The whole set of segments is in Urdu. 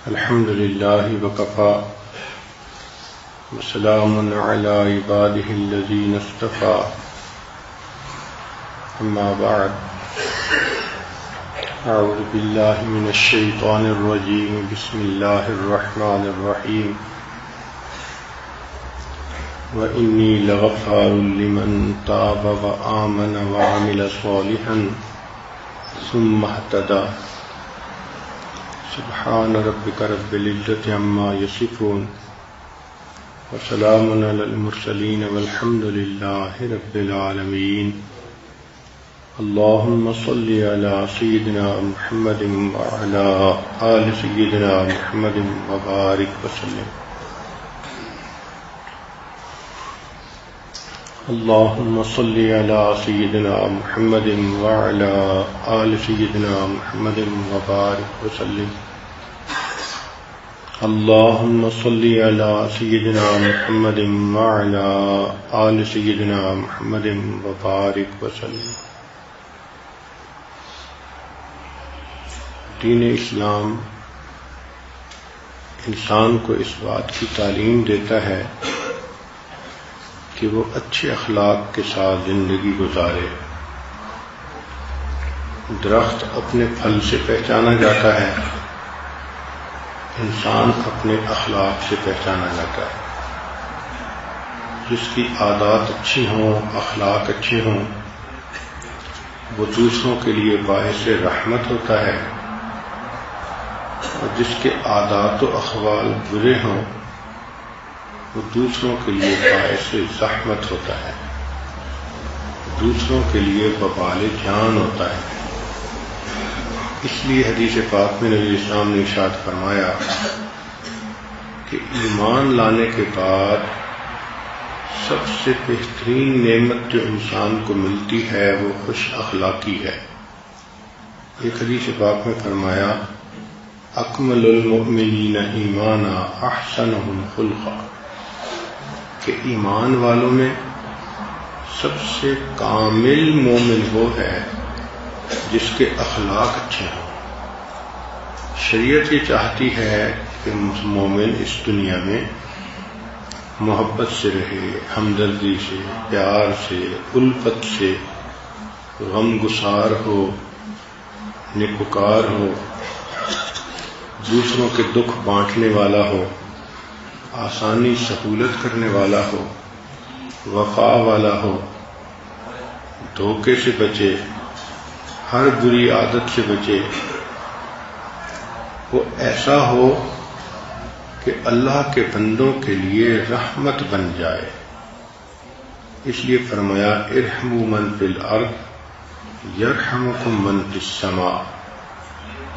الحمد لله وكفى وسلام على عباده الذين اصطفى أما بعد أعوذ بالله من الشيطان الرجيم بسم الله الرحمن الرحيم وإني لغفار لمن تاب وآمن وعمل صالحا ثم اهتدى سبحان ربك رب العزة عما يصفون وسلام على المرسلين والحمد لله رب العالمين اللهم صل على سيدنا محمد وعلى آل سيدنا محمد وبارك وسلم اللهم صل على سيدنا محمد وعلى آل سيدنا محمد وبارك وسلم اللهم صل على سيدنا محمد وعلى آل سيدنا محمد وبارك وسلم. دین اسلام انسان کو اس بات کی تعلیم دیتا ہے کہ وہ اچھے اخلاق کے ساتھ زندگی گزارے. درخت اپنے پھل سے پہچانا جاتا ہے، انسان اپنے اخلاق سے پہچانا جاتا ہے. جس کی عادات اچھی ہوں، اخلاق اچھے ہوں، وہ دوسروں کے لیے باعث رحمت ہوتا ہے، اور جس کے عادات و احوال برے ہوں وہ دوسروں کے لیے باعث زحمت ہوتا ہے، دوسروں کے لیے وبال جان ہوتا ہے. اس لیے حدیث پاک میں نبی اسلام نے ارشاد فرمایا کہ ایمان لانے کے بعد سب سے بہترین نعمت جو انسان کو ملتی ہے وہ خوش اخلاقی ہے. ایک حدیث پاک میں فرمایا اکمل المؤمنین ایمانا احسنہم خلقا، کہ ایمان والوں میں سب سے کامل مومن وہ ہے جس کے اخلاق اچھے ہوں. شریعت یہ چاہتی ہے کہ مومن اس دنیا میں محبت سے رہے، ہمدردی سے، پیار سے، الفت سے، غم گسار ہو، نیکوکار ہو، دوسروں کے دکھ بانٹنے والا ہو، آسانی سہولت کرنے والا ہو، وفا والا ہو، دھوکے سے بچے، ہر بری عادت سے بچے. وہ ایسا ہو کہ اللہ کے بندوں کے لیے رحمت بن جائے. اس لیے فرمایا ارحموا من فی الارض یرحمکم من فی السماء،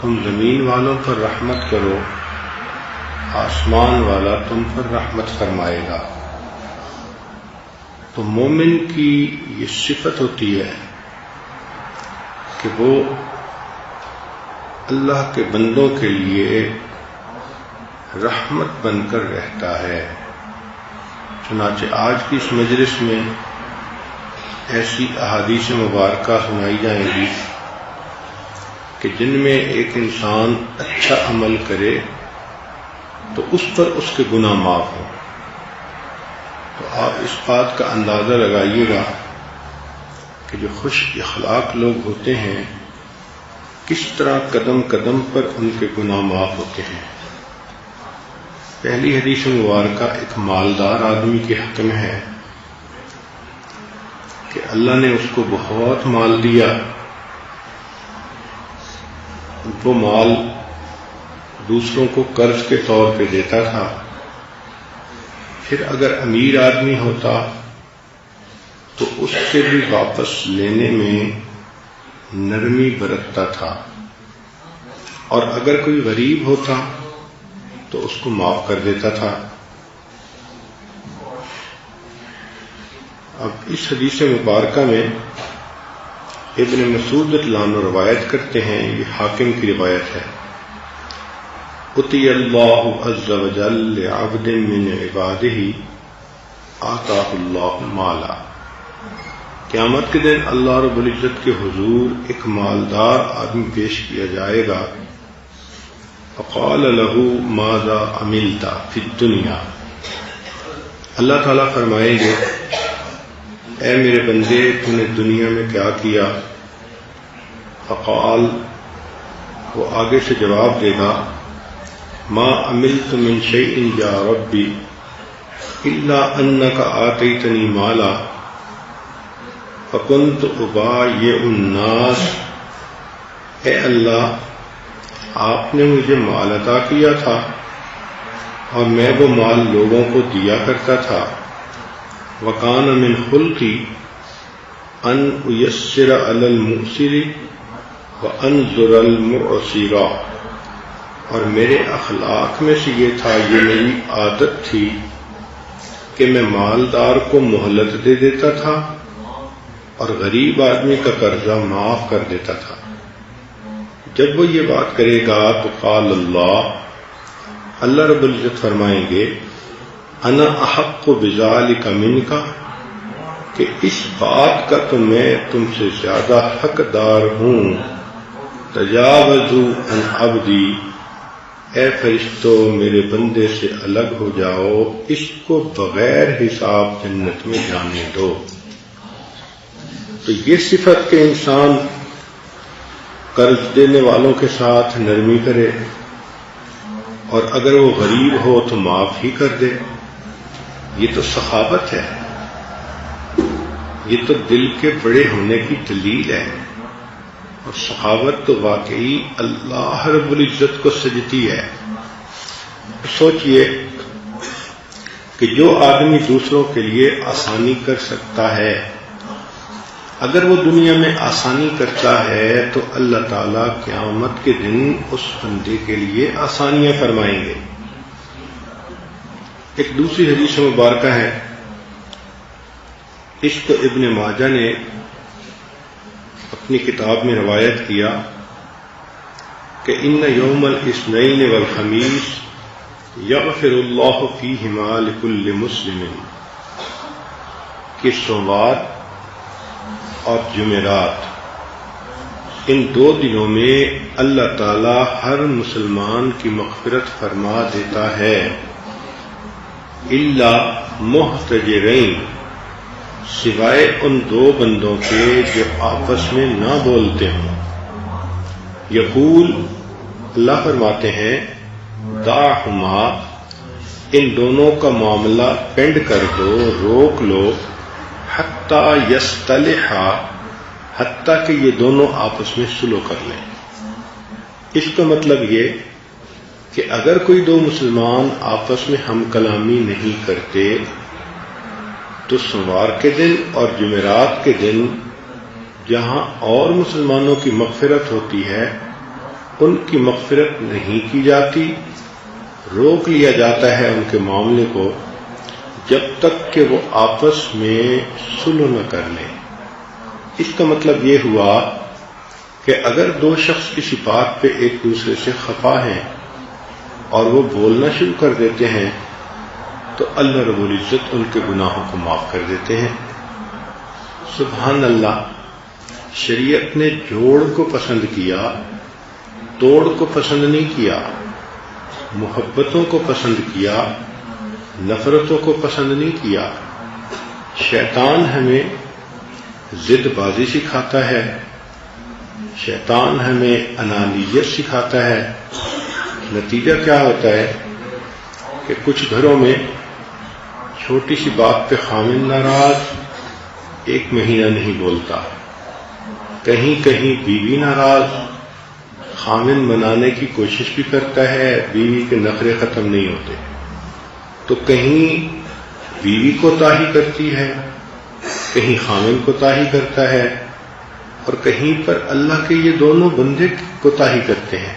تم زمین والوں پر رحمت کرو، آسمان والا تم پر رحمت فرمائے گا. تو مومن کی یہ صفت ہوتی ہے کہ وہ اللہ کے بندوں کے لیے رحمت بن کر رہتا ہے. چنانچہ آج کی اس مجلس میں ایسی احادیث مبارکہ سنائی جائیں گی کہ جن میں ایک انسان اچھا عمل کرے تو اس پر اس کے گناہ معاف ہوں. تو آپ اس بات کا اندازہ لگائیے گا کہ جو خوش اخلاق لوگ ہوتے ہیں کس طرح قدم قدم پر ان کے گناہ معاف ہوتے ہیں. پہلی حدیث مبارکہ ایک مالدار آدمی کے حق میں ہے کہ اللہ نے اس کو بہت مال دیا. وہ مال دوسروں کو قرض کے طور پہ دیتا تھا، پھر اگر امیر آدمی ہوتا تو اس سے بھی واپس لینے میں نرمی برتتا تھا، اور اگر کوئی غریب ہوتا تو اس کو معاف کر دیتا تھا. اب اس حدیث مبارکہ میں ابن مسعود رضی اللہ عنہ روایت کرتے ہیں، یہ حاکم کی روایت ہے، اتی اللہ عز وجل لعبد من عبادہ آتاہ اللہ مالا. قیامت کے دن اللہ رب العزت کے حضور ایک مالدار آدمی پیش کیا جائے گا فقال له ماذا عملت فی الدنیا، اللہ تعالیٰ فرمائیں گے اے میرے بندے تو نے دنیا میں کیا کیا؟ فقال، وہ آگے سے جواب دے گا ما عملت من شیء یا ربی الا انک آتیتنی مالا فکنت ابایع الناس، اے اللہ آپ نے مجھے مال عطا کیا تھا اور میں وہ مال لوگوں کو دیا کرتا تھا. وکان من خلقی ان ایسر علی المعسر وانظر المعسر، اور میرے اخلاق میں سے یہ تھا، یہ میری عادت تھی کہ میں مالدار کو مہلت دے دیتا تھا اور غریب آدمی کا قرضہ معاف کر دیتا تھا. جب وہ یہ بات کرے گا تو قال اللہ رب العزت فرمائیں گے انا احق بذلک منک، کہ اس بات کا تو میں تم سے زیادہ حقدار ہوں. تجاوزوا عن عبدی، اے فرشتوں میرے بندے سے الگ ہو جاؤ، اس کو بغیر حساب جنت میں جانے دو. تو یہ صفت کہ انسان قرض دینے والوں کے ساتھ نرمی کرے اور اگر وہ غریب ہو تو معاف ہی کر دے، یہ تو سخاوت ہے، یہ تو دل کے بڑے ہونے کی دلیل ہے. اور سخاوت تو واقعی اللہ رب العزت کو سجتی ہے. سوچئے کہ جو آدمی دوسروں کے لیے آسانی کر سکتا ہے، اگر وہ دنیا میں آسانی کرتا ہے تو اللہ تعالیٰ قیامت کے دن اس بندے کے لیے آسانیاں فرمائیں گے. ایک دوسری حدیث مبارکہ ہے، اس کو ابن ماجہ نے اپنی کتاب میں روایت کیا کہ ان یوم الاثنین والخمیس یغفر اللہ فیہما لکل مسلم، کہ سوموار اور جمعرات ان دو دنوں میں اللہ تعالی ہر مسلمان کی مغفرت فرما دیتا ہے، الا محتجرین، سوائے ان دو بندوں کے جو آپس میں نہ بولتے ہوں. یقول، اللہ فرماتے ہیں دعہما، ان دونوں کا معاملہ پینڈ کر دو، روک لو، حتیٰ یصطلحا، حتیٰ کہ یہ دونوں آپس میں صلح کر لیں. اس کا مطلب یہ کہ اگر کوئی دو مسلمان آپس میں ہم کلامی نہیں کرتے تو سوموار کے دن اور جمعرات کے دن جہاں اور مسلمانوں کی مغفرت ہوتی ہے ان کی مغفرت نہیں کی جاتی، روک لیا جاتا ہے ان کے معاملے کو جب تک کہ وہ آپس میں صلح نہ کر لیں. اس کا مطلب یہ ہوا کہ اگر دو شخص کسی بات پہ ایک دوسرے سے خفا ہیں اور وہ بولنا شروع کر دیتے ہیں تو اللہ رب العزت ان کے گناہوں کو معاف کر دیتے ہیں. سبحان اللہ، شریعت نے جوڑ کو پسند کیا، توڑ کو پسند نہیں کیا، محبتوں کو پسند کیا، نفرتوں کو پسند نہیں کیا. شیطان ہمیں ضد بازی سکھاتا ہے، شیطان ہمیں انانیت سکھاتا ہے. نتیجہ کیا ہوتا ہے کہ کچھ گھروں میں چھوٹی سی بات پہ خامن ناراض، ایک مہینہ نہیں بولتا، کہیں کہیں بیوی ناراض، خامن منانے کی کوشش بھی کرتا ہے، بیوی کے نخرے ختم نہیں ہوتے، تو کہیں بیوی کوتاہی کرتی ہے، کہیں خامن کوتاہی کرتا ہے، اور کہیں پر اللہ کے یہ دونوں بندے کوتاہی کرتے ہیں.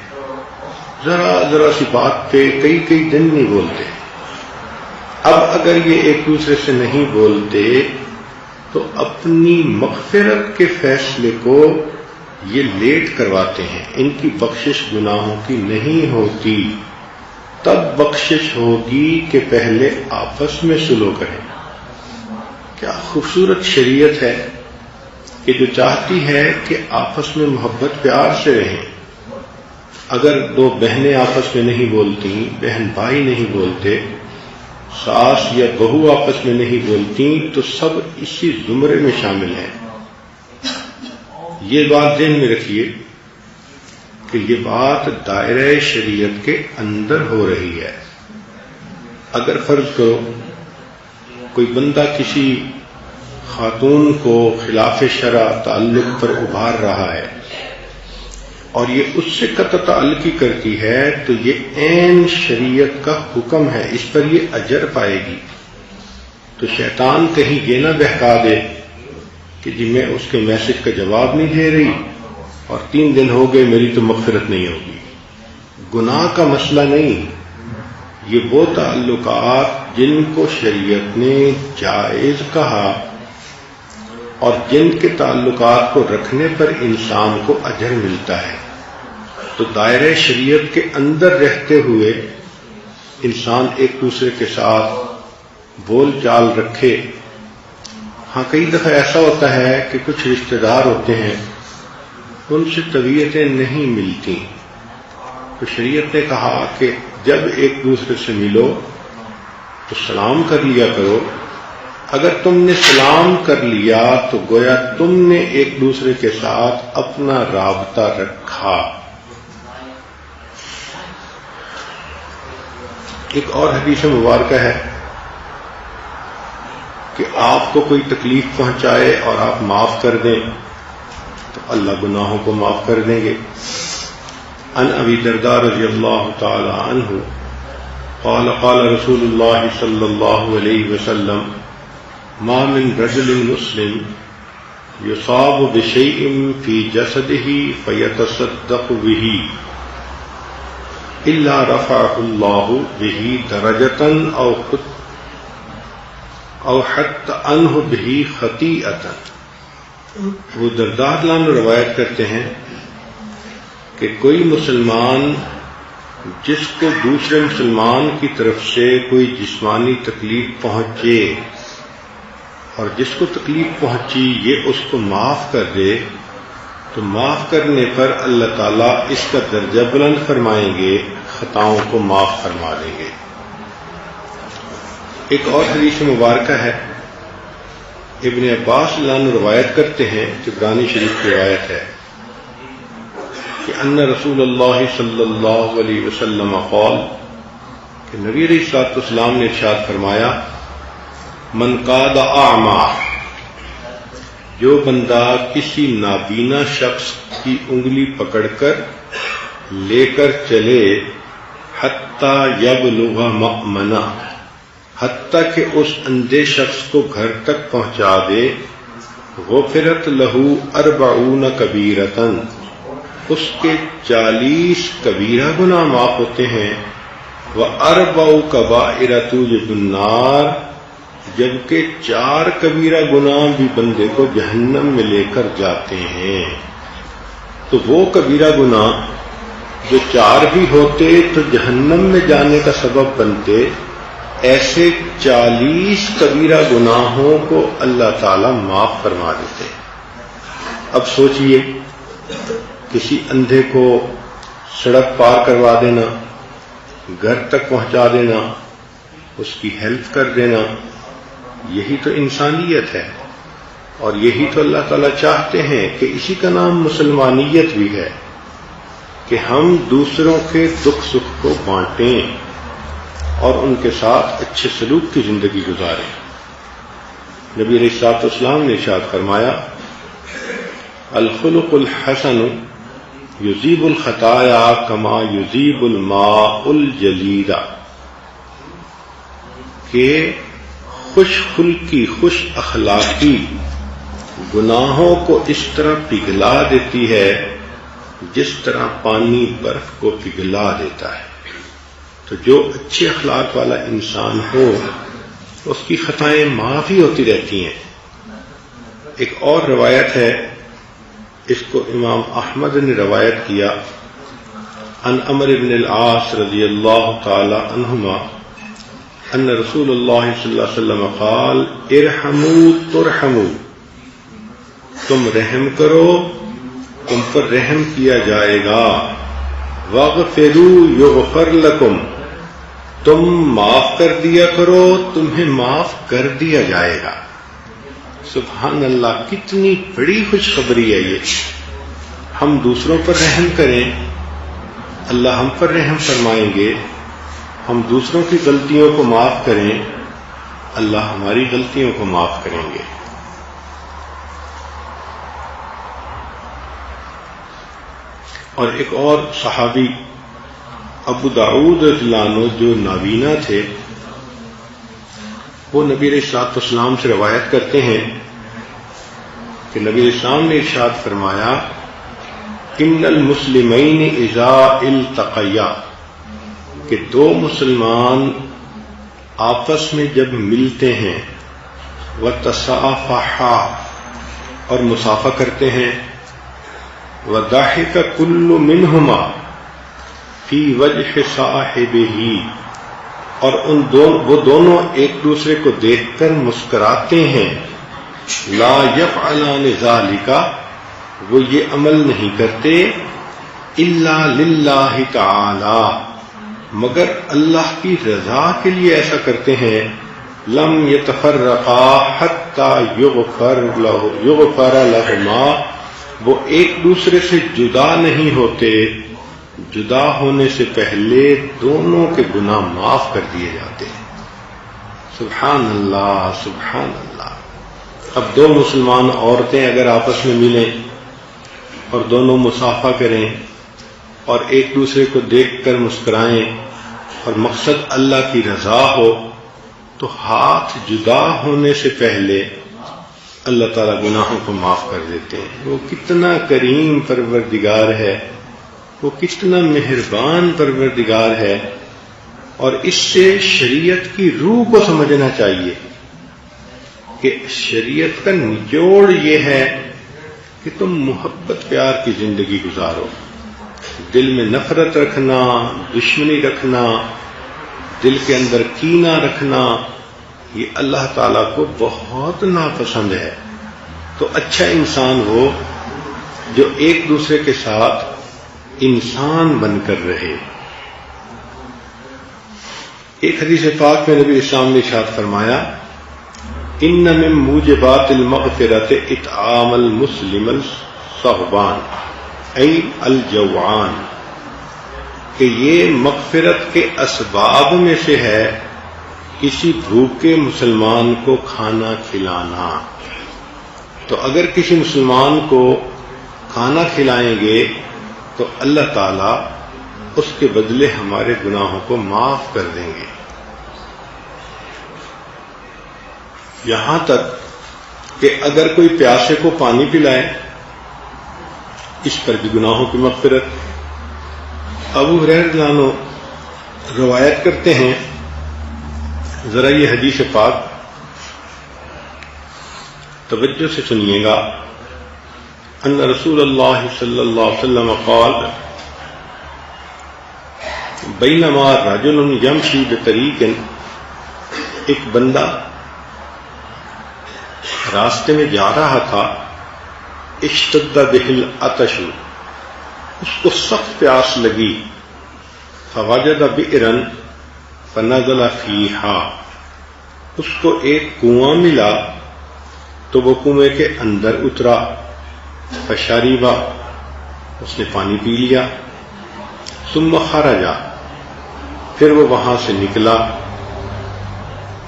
ذرا سی بات پہ کئی دن نہیں بولتے. اب اگر یہ ایک دوسرے سے نہیں بولتے تو اپنی مغفرت کے فیصلے کو یہ لیٹ کرواتے ہیں. ان کی بخشش گناہوں کی نہیں ہوتی، تب بخشش ہوگی کہ پہلے آپس میں صلح کریں. کیا خوبصورت شریعت ہے کہ جو چاہتی ہے کہ آپس میں محبت پیار سے رہیں. اگر دو بہنیں آپس میں نہیں بولتی، بہن بھائی نہیں بولتے، ساس یا بہو آپس میں نہیں بولتی، تو سب اسی زمرے میں شامل ہیں۔ یہ بات ذہن میں رکھیے کہ یہ بات دائرہ شریعت کے اندر ہو رہی ہے۔ اگر فرض کرو کوئی بندہ کسی خاتون کو خلاف شرع تعلق پر ابھار رہا ہے اور یہ اس سے قطع تعلقی کرتی ہے، تو یہ عین شریعت کا حکم ہے، اس پر یہ اجر پائے گی۔ تو شیطان کہیں یہ نہ بہکا دے کہ جی میں اس کے میسج کا جواب نہیں دے رہی اور 3 دن ہو گئے، میری تو مغفرت نہیں ہوگی۔ گناہ کا مسئلہ نہیں، یہ وہ تعلقات جن کو شریعت نے جائز کہا اور جن کے تعلقات کو رکھنے پر انسان کو اجر ملتا ہے۔ تو دائرہ شریعت کے اندر رہتے ہوئے انسان ایک دوسرے کے ساتھ بول چال رکھے۔ ہاں کئی دفعہ ایسا ہوتا ہے کہ کچھ رشتہ دار ہوتے ہیں، ان سے طبیعتیں نہیں ملتی، تو شریعت نے کہا کہ جب ایک دوسرے سے ملو تو سلام کر لیا کرو۔ اگر تم نے سلام کر لیا تو گویا تم نے ایک دوسرے کے ساتھ اپنا رابطہ رکھا۔ ایک اور حدیث مبارکہ ہے کہ آپ کو کوئی تکلیف پہنچائے اور آپ معاف کر دیں تو اللہ گناہوں کو معاف کر دیں گے۔ عن ابی درداء رضی اللہ تعالی عنہ قال قال رسول اللہ صلی اللہ علیہ وسلم ما من رجل مسلم يصاب بشيء في جسده فيتصدق به إلا رفعه الله به درجة أو حط عنه به خطيئة۔ وہ درداء عنہ روایت کرتے ہیں کہ کوئی مسلمان جس کو دوسرے مسلمان کی طرف سے کوئی جسمانی تکلیف پہنچے اور جس کو تکلیف پہنچی یہ اس کو معاف کر دے، تو معاف کرنے پر اللہ تعالیٰ اس کا درجہ بلند فرمائیں گے، خطاؤں کو معاف فرما دیں گے۔ ایک اور حدیث مبارکہ ہے، ابن عباس اللہ عنہ روایت کرتے ہیں، طبرانی شریف کی روایت ہے کہ ان رسول اللہ صلی اللہ علیہ وسلم قال کہ نبی علیہ الصلوۃ والسلام نے ارشاد فرمایا من قاد اعمى، جو بندہ کسی نابینا شخص کی انگلی پکڑ کر لے کر چلے حتی یبلغ مأمنہ، حتیٰ کہ اس اندھے شخص کو گھر تک پہنچا دے، غفرت لہ 40 کبیرۃ، اس کے 40 کبیرہ گناہ معاف ہوتے ہیں، وَأَرْبَعُ كَبَائِرَ تُوجِبُ النَّارَ، جبکہ 4 کبیرہ گناہ بھی بندے کو جہنم میں لے کر جاتے ہیں۔ تو وہ کبیرہ گناہ جو 4 بھی ہوتے تو جہنم میں جانے کا سبب بنتے، ایسے 40 کبیرہ گناہوں کو اللہ تعالی معاف فرما دیتے۔ اب سوچئے، کسی اندھے کو سڑک پار کروا دینا، گھر تک پہنچا دینا، اس کی ہیلپ کر دینا، یہی تو انسانیت ہے، اور یہی تو اللہ تعالیٰ چاہتے ہیں کہ اسی کا نام مسلمانیت بھی ہے کہ ہم دوسروں کے دکھ سکھ کو بانٹیں اور ان کے ساتھ اچھے سلوک کی زندگی گزاریں۔ نبی علیہ الصلوۃ والسلام نے ارشاد فرمایا الخلق الحسن یذیب الخطایا کما یذیب الماء الجلید، کہ خوش خلقی، خوش اخلاقی گناہوں کو اس طرح پگھلا دیتی ہے جس طرح پانی برف کو پگھلا دیتا ہے۔ تو جو اچھے اخلاق والا انسان ہو اس کی خطائیں معاف ہی ہوتی رہتی ہیں۔ ایک اور روایت ہے، اس کو امام احمد نے روایت کیا، عن عمرو بن العاص رضی اللہ تعالی عنہما ان رسول اللہ صلی اللہ علیہ وسلم قال ارحموا ترحموا، تم رحم کرو تم پر رحم کیا جائے گا، وَاغْفِرُوا يُغْفَرْ لَكُمْ، تم معاف کر دیا کرو تمہیں معاف کر دیا جائے گا۔ سبحان اللہ، کتنی بڑی خوشخبری ہے یہ۔ ہم دوسروں پر رحم کریں، اللہ ہم پر رحم فرمائیں گے۔ ہم دوسروں کی غلطیوں کو معاف کریں، اللہ ہماری غلطیوں کو معاف کریں گے۔ اور ایک اور صحابی ابو داؤد رضی اللہ عنہ جو نابینا تھے، وہ نبی علیہ الصلوۃ والسلام سے روایت کرتے ہیں کہ نبی علیہ السلام نے ارشاد فرمایا، ان المسلمین اذا التقیا، کہ دو مسلمان آپس میں جب ملتے ہیں، وتصافحا، اور مصافحہ کرتے ہیں، وضحک کل منہما فی وجہ صاحبہ، اور وہ دونوں ایک دوسرے کو دیکھ کر مسکراتے ہیں، لا یفعلان ذالک، وہ یہ عمل نہیں کرتے، الا للہ تعالی، مگر اللہ کی رضا کے لیے ایسا کرتے ہیں، لم یتفرقا حتی یغفر لہما، وہ ایک دوسرے سے جدا نہیں ہوتے، جدا ہونے سے پہلے دونوں کے گناہ معاف کر دیے جاتے ہیں۔ سبحان اللہ، سبحان اللہ۔ اب دو مسلمان عورتیں اگر آپس میں ملیں اور دونوں مصافحہ کریں اور ایک دوسرے کو دیکھ کر مسکرائیں اور مقصد اللہ کی رضا ہو، تو ہاتھ جدا ہونے سے پہلے اللہ تعالیٰ گناہوں کو معاف کر دیتے ہیں۔ وہ کتنا کریم پروردگار ہے، وہ کتنا مہربان پروردگار ہے، اور اس سے شریعت کی روح کو سمجھنا چاہیے کہ شریعت کا نچوڑ یہ ہے کہ تم محبت پیار کی زندگی گزارو، دل میں نفرت رکھنا، دشمنی رکھنا، دل کے اندر کینہ رکھنا، یہ اللہ تعالیٰ کو بہت ناپسند ہے۔ تو اچھا انسان وہ جو ایک دوسرے کے ساتھ انسان بن کر رہے۔ ایک حدیث پاک میں نبی اسلام نے ارشاد فرمایا، ان من موجبات المغفرۃ اطعام المسلم الصحبان ای الجوعان، کہ یہ مغفرت کے اسباب میں سے ہے کسی بھوکے مسلمان کو کھانا کھلانا۔ تو اگر کسی مسلمان کو کھانا کھلائیں گے تو اللہ تعالیٰ اس کے بدلے ہمارے گناہوں کو معاف کر دیں گے۔ یہاں تک کہ اگر کوئی پیاسے کو پانی پلائے، اس پر بھی گناہوں کی مغفرت۔ ابو ہریرہ رضی اللہ عنہ روایت کرتے ہیں، ذرا یہ حدیث پاک توجہ سے سنیے گا، ان رسول اللہ صلی اللہ علیہ وسلم قال، بینما رجل یمشی بطریق، ایک بندہ راستے میں جا رہا تھا، اشتد بہ العطش، اس کو سخت پیاس لگی، فوجد بئرا فنزل فیہا، اس کو ایک کنواں ملا تو وہ کنویں کے اندر اترا، فشربا، اس نے پانی پی لیا، ثم خرج، پھر وہ وہاں سے نکلا،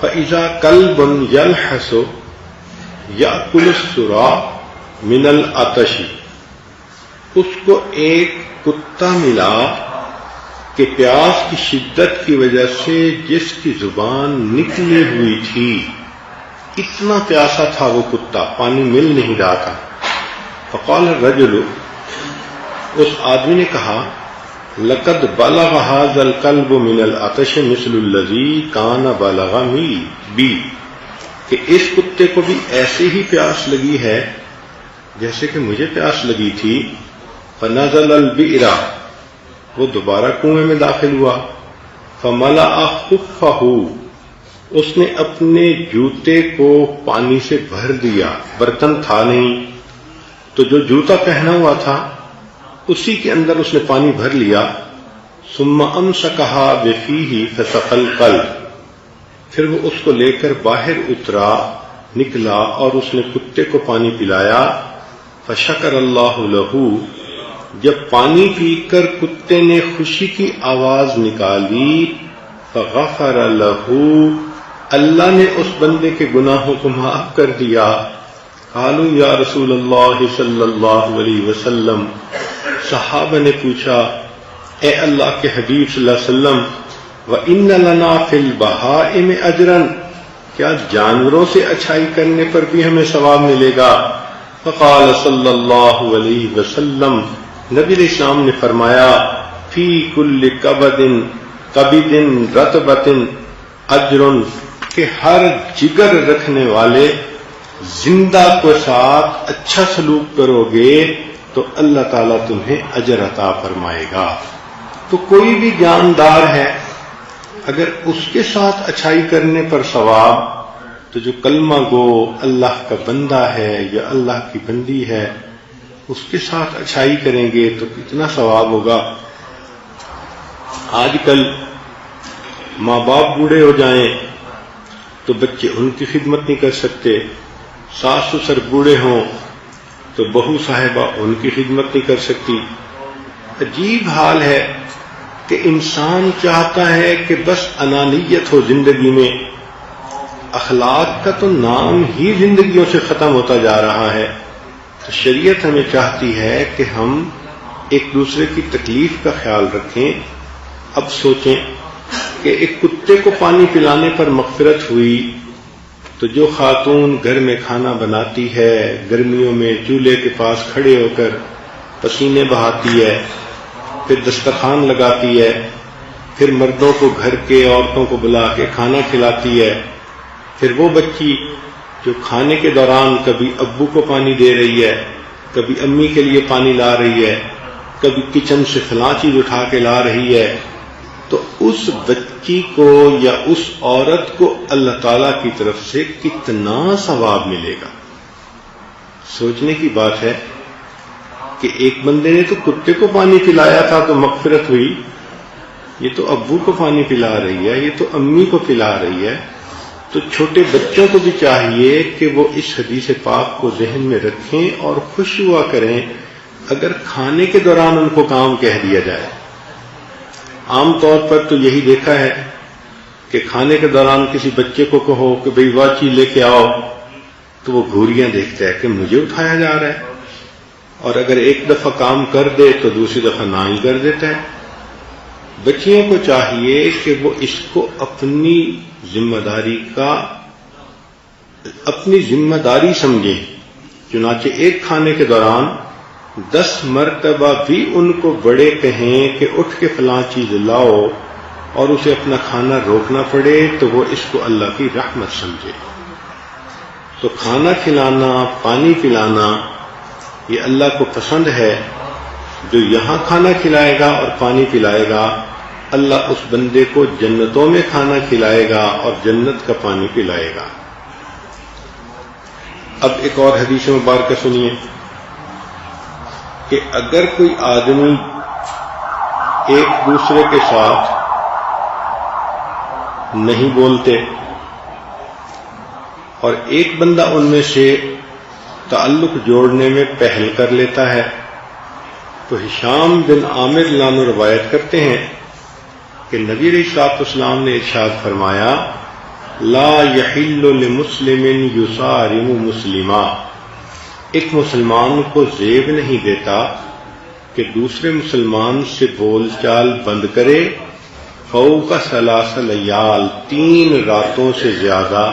فإذا کلب یلحس یأکل السرا من العطش، اس کو ایک کتا ملا کہ پیاس کی شدت کی وجہ سے جس کی زبان نکلی ہوئی تھی، اتنا پیاسا تھا وہ کتا، پانی مل نہیں رہا تھا۔ فقال الرجل، اس آدمی نے کہا، لقد بلغ هذا الكلب من العطش مثل الذي كان بلغ بي، کہ اس کتے کو بھی ایسے ہی پیاس لگی ہے جیسے کہ مجھے پیاس لگی تھی۔ فنزل البئر، وہ دوبارہ کنویں میں داخل ہوا، فملأ خفہ، اس نے اپنے جوتے کو پانی سے بھر دیا، برتن تھا نہیں تو جو جوتا پہنا ہوا تھا اسی کے اندر اس نے پانی بھر لیا، ثم امسكها بفيه فسقى القلب، پھر وہ اس کو لے کر باہر اترا، نکلا اور اس نے کتے کو پانی پلایا. فشکر اللہ لہ، جب پانی پی کر کتے نے خوشی کی آواز نکالی، فغفر لہ، اللہ نے اس بندے کے گناہوں کو معاف کر دیا. قالوا یا رسول اللہ صلی اللہ علیہ وسلم، صحابہ نے پوچھا اے اللہ کے حبیب صلی اللہ علیہ وسلم، وَإِنَّ لَنَا فِي الْبَهَائِمِ أَجْرًا، کیا جانوروں سے اچھائی کرنے پر بھی ہمیں ثواب ملے گا؟ فقال صلی اللہ علیہ وسلم، نبی علیہ السلام نے فرمایا فی کل کبد رطبۃ اجر، کہ ہر جگر رکھنے والے زندہ کو ساتھ اچھا سلوک کرو گے تو اللہ تعالیٰ تمہیں اجر عطا فرمائے گا. تو کوئی بھی جاندار ہے، اگر اس کے ساتھ اچھائی کرنے پر ثواب، تو جو کلمہ گو اللہ کا بندہ ہے یا اللہ کی بندی ہے، اس کے ساتھ اچھائی کریں گے تو کتنا ثواب ہوگا. آج کل ماں باپ بوڑھے ہو جائیں تو بچے ان کی خدمت نہیں کر سکتے، ساس سسر بوڑھے ہوں تو بہو صاحبہ ان کی خدمت نہیں کر سکتی. عجیب حال ہے کہ انسان چاہتا ہے کہ بس انانیت ہو زندگی میں. اخلاق کا تو نام ہی زندگیوں سے ختم ہوتا جا رہا ہے. تو شریعت ہمیں چاہتی ہے کہ ہم ایک دوسرے کی تکلیف کا خیال رکھیں. اب سوچیں کہ ایک کتے کو پانی پلانے پر مغفرت ہوئی، تو جو خاتون گھر میں کھانا بناتی ہے، گرمیوں میں چولہے کے پاس کھڑے ہو کر پسینے بہاتی ہے، پھر دسترخوان لگاتی ہے، پھر مردوں کو گھر کے عورتوں کو بلا کے کھانا کھلاتی ہے، پھر وہ بچی جو کھانے کے دوران کبھی ابو کو پانی دے رہی ہے، کبھی امی کے لیے پانی لا رہی ہے، کبھی کچن سے فلاں چیز اٹھا کے لا رہی ہے، تو اس بچی کو یا اس عورت کو اللہ تعالیٰ کی طرف سے کتنا ثواب ملے گا. سوچنے کی بات ہے کہ ایک بندے نے تو کتے کو پانی پلایا تھا تو مغفرت ہوئی، یہ تو ابو کو پانی پلا رہی ہے، یہ تو امی کو پلا رہی ہے. تو چھوٹے بچوں کو بھی چاہیے کہ وہ اس حدیث پاک کو ذہن میں رکھیں اور خوش ہوا کریں اگر کھانے کے دوران ان کو کام کہہ دیا جائے. عام طور پر تو یہی دیکھا ہے کہ کھانے کے دوران کسی بچے کو کہو کہ بھئی وہ چیز لے کے آؤ، تو وہ گھوریاں دیکھتا ہے کہ مجھے اٹھایا جا رہا ہے، اور اگر ایک دفعہ کام کر دے تو دوسری دفعہ نہ ہی کر دیتا ہے. بچیوں کو چاہیے کہ وہ اس کو اپنی ذمہ داری سمجھیں. چنانچہ ایک کھانے کے دوران 10 مرتبہ بھی ان کو بڑے کہیں کہ اٹھ کے فلاں چیز لاؤ اور اسے اپنا کھانا روکنا پڑے تو وہ اس کو اللہ کی رحمت سمجھے. تو کھانا کھلانا، پانی پلانا یہ اللہ کو پسند ہے. جو یہاں کھانا کھلائے گا اور پانی پلائے گا، اللہ اس بندے کو جنتوں میں کھانا کھلائے گا اور جنت کا پانی پلائے گا. اب ایک اور حدیث مبارکہ سنیے کہ اگر کوئی آدمی ایک دوسرے کے ساتھ نہیں بولتے اور ایک بندہ ان میں سے تعلق جوڑنے میں پہل کر لیتا ہے، تو ہشام بن عامر لانو روایت کرتے ہیں کہ نبی علیہ الصلوۃ والسلام نے ارشاد فرمایا لا یحل لمسلم یصارم مسلما، ایک مسلمان کو زیب نہیں دیتا کہ دوسرے مسلمان سے بول چال بند کرے فوق 3 لیال، 3 راتوں سے زیادہ.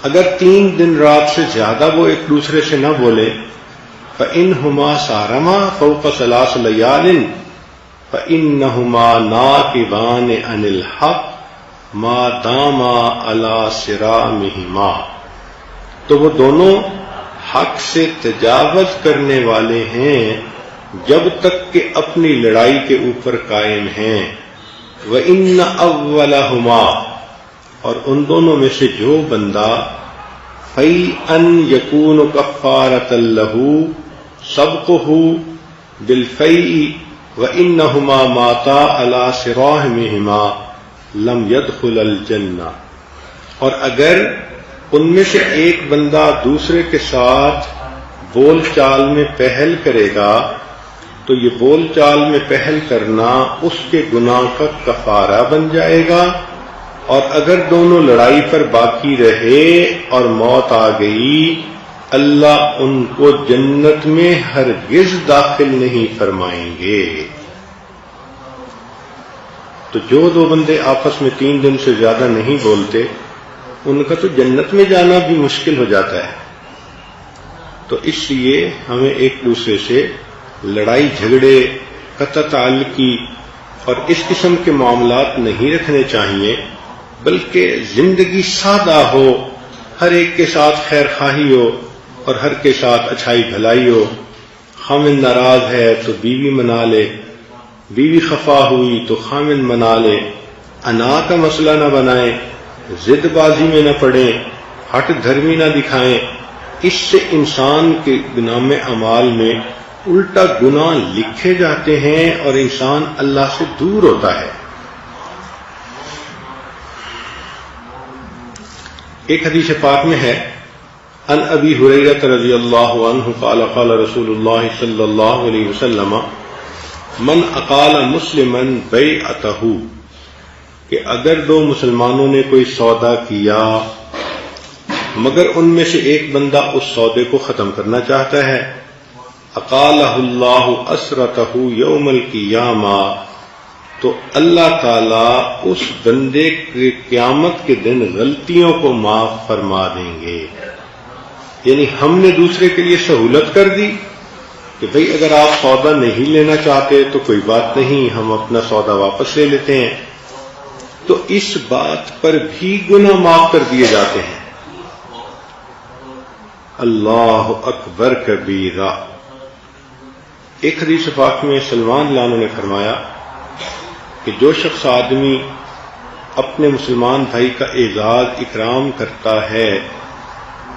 اگر 3 دن رات سے زیادہ وہ ایک دوسرے سے نہ بولے، فإنہما صارما فوق 3 لیال فإنہما ناقضان عن الحق ما داما علی صرامہما، تو وہ دونوں حق سے تجاوز کرنے والے ہیں جب تک کہ اپنی لڑائی کے اوپر قائم ہیں. وَإِنَّ أَوَّلَهُمَا، اور ان دونوں میں سے جو بندہ فَيْئًا يَكُونُ كَفَّارَةً لَهُ سَبْقُهُ بِالْفَيْءِ وَإِنَّهُمَا مَاتَا عَلَى صِرَاحِمِهِمَا لَمْ يَدْخُلَ الْجَنَّةَ، اور اگر ان میں سے ایک بندہ دوسرے کے ساتھ بول چال میں پہل کرے گا تو یہ بول چال میں پہل کرنا اس کے گناہ کا کفارہ بن جائے گا، اور اگر دونوں لڑائی پر باقی رہے اور موت آ گئی، اللہ ان کو جنت میں ہرگز داخل نہیں فرمائیں گے۔ تو جو دو بندے آپس میں 3 دن سے زیادہ نہیں بولتے ان کا تو جنت میں جانا بھی مشکل ہو جاتا ہے۔ تو اس لیے ہمیں ایک دوسرے سے لڑائی جھگڑے، قطع تعلقی اور اس قسم کے معاملات نہیں رکھنے چاہیے، بلکہ زندگی سادہ ہو، ہر ایک کے ساتھ خیر خواہی ہو اور ہر کے ساتھ اچھائی بھلائی ہو۔ خامن ناراض ہے تو بیوی منا لے، بیوی خفا ہوئی تو خامن منا لے، انا کا مسئلہ نہ بنائیں، ضد بازی میں نہ پڑیں، ہٹ دھرمی نہ دکھائیں۔ اس سے انسان کے نام اعمال میں الٹا گناہ لکھے جاتے ہیں اور انسان اللہ سے دور ہوتا ہے۔ ایک حدیث پاک میں ہے، عن ابی ہریرہ رضی اللہ عنہ قال قال رسول اللہ صلی اللہ علیہ وسلم من اقال مسلما بیعتہ، کہ اگر 2 مسلمانوں نے کوئی سودا کیا مگر ان میں سے ایک بندہ اس سودے کو ختم کرنا چاہتا ہے، اقالہ اللہ اسرتہ یوم القیامہ، تو اللہ تعالی اس بندے کے قیامت کے دن غلطیوں کو معاف فرما دیں گے۔ یعنی ہم نے دوسرے کے لیے سہولت کر دی کہ بھئی اگر آپ سودا نہیں لینا چاہتے تو کوئی بات نہیں، ہم اپنا سودا واپس لے لیتے ہیں، تو اس بات پر بھی گناہ معاف کر دیے جاتے ہیں۔ اللہ اکبر کبیرہ۔ ایک حدیث پاک میں سلمان اللہ عنہ نے فرمایا کہ جو شخص آدمی اپنے مسلمان بھائی کا اعزاز اکرام کرتا ہے،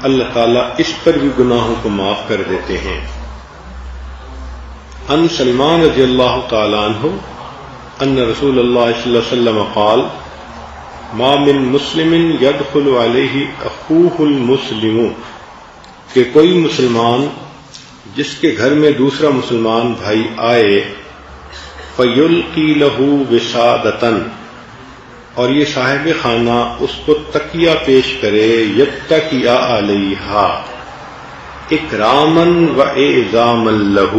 اللہ تعالیٰ اس پر بھی گناہوں کو معاف کر دیتے ہیں۔ ان سلمان رضی اللہ تعالی عنہ ان رسول اللہ صلی اللہ علیہ وسلم قال ما من مسلم يدخل علیہ اخوہ المسلم، کہ کوئی مسلمان جس کے گھر میں دوسرا مسلمان بھائی آئے، فیلقی لہ وسادۃ، اور یہ صاحب خانہ اس کو تکیہ پیش کرے، یتکیا علیہا اکراما و اعظاما لہ،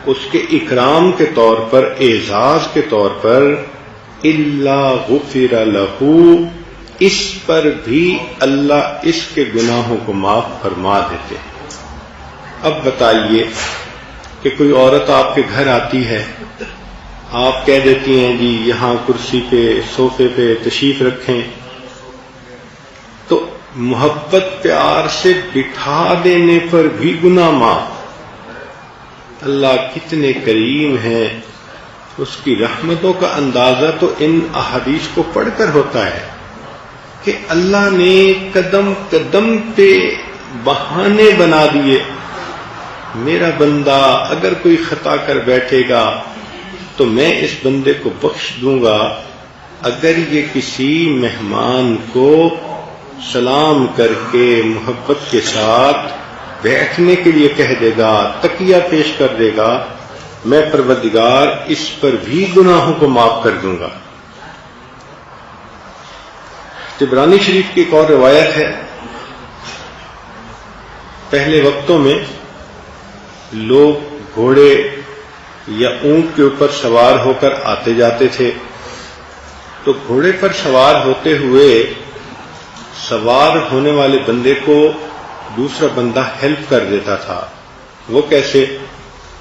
اس کے اکرام کے طور پر، اعزاز کے طور پر، الا غفر لہ، اس پر بھی اللہ اس کے گناہوں کو معاف فرما دیتے ہیں۔ اب بتائیے کہ کوئی عورت آپ کے گھر آتی ہے، آپ کہہ دیتی ہیں جی یہاں کرسی پہ صوفے پہ تشریف رکھیں، تو محبت پیار سے بٹھا دینے پر بھی گناہ معاف۔ اللہ کتنے کریم ہیں، اس کی رحمتوں کا اندازہ تو ان احادیث کو پڑھ کر ہوتا ہے کہ اللہ نے قدم قدم پہ بہانے بنا دیے۔ میرا بندہ اگر کوئی خطا کر بیٹھے گا تو میں اس بندے کو بخش دوں گا، اگر یہ کسی مہمان کو سلام کر کے محبت کے ساتھ بیٹھنے کے لیے کہہ دے گا، تکیہ پیش کر دے گا، میں پروردگار اس پر بھی گناہوں کو معاف کر دوں گا۔ طبرانی شریف کی ایک اور روایت ہے، پہلے وقتوں میں لوگ گھوڑے یا اونٹ کے اوپر سوار ہو کر آتے جاتے تھے، تو گھوڑے پر سوار ہوتے ہوئے سوار ہونے والے بندے کو دوسرا بندہ ہیلپ کر دیتا تھا۔ وہ کیسے؟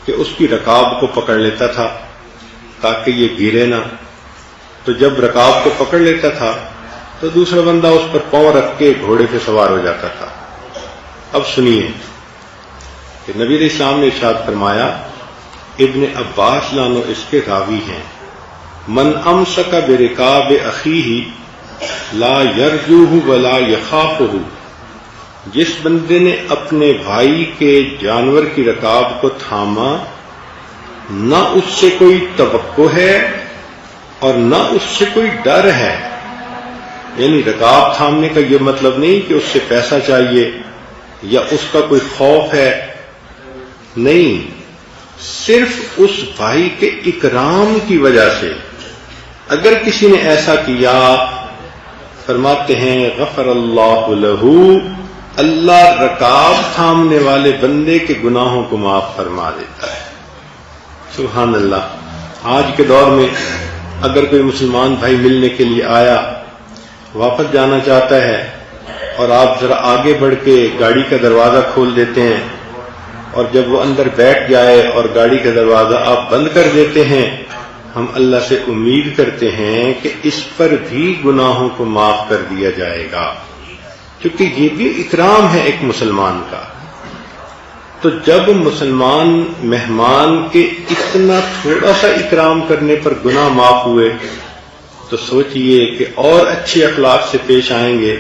کہ اس کی رکاب کو پکڑ لیتا تھا تاکہ یہ گرے نہ، تو جب رکاب کو پکڑ لیتا تھا تو دوسرا بندہ اس پر پاؤں رکھ کے گھوڑے پہ سوار ہو جاتا تھا۔ اب سنیے کہ نبی علیہ السلام نے ارشاد فرمایا، ابن عباس لانو اس کے راوی ہیں، من امسک برکاب اخیہ لا یرجوہ ولا یخافہ، جس بندے نے اپنے بھائی کے جانور کی رکاب کو تھاما نہ اس سے کوئی توقع ہے اور نہ اس سے کوئی ڈر ہے. یعنی رکاب تھامنے کا یہ مطلب نہیں کہ اس سے پیسہ چاہیے یا اس کا کوئی خوف ہے، نہیں، صرف اس بھائی کے اکرام کی وجہ سے. اگر کسی نے ایسا کیا، فرماتے ہیں غفر اللہ لہ، اللہ رکاب تھامنے والے بندے کے گناہوں کو معاف فرما دیتا ہے. سبحان اللہ. آج کے دور میں اگر کوئی مسلمان بھائی ملنے کے لیے آیا، واپس جانا چاہتا ہے، اور آپ ذرا آگے بڑھ کے گاڑی کا دروازہ کھول دیتے ہیں، اور جب وہ اندر بیٹھ جائے اور گاڑی کا دروازہ آپ بند کر دیتے ہیں، ہم اللہ سے امید کرتے ہیں کہ اس پر بھی گناہوں کو معاف کر دیا جائے گا، کیونکہ یہ بھی اکرام ہے ایک مسلمان کا. تو جب مسلمان مہمان کے اتنا تھوڑا سا اکرام کرنے پر گناہ معاف ہوئے، تو سوچئے کہ اور اچھے اخلاق سے پیش آئیں گے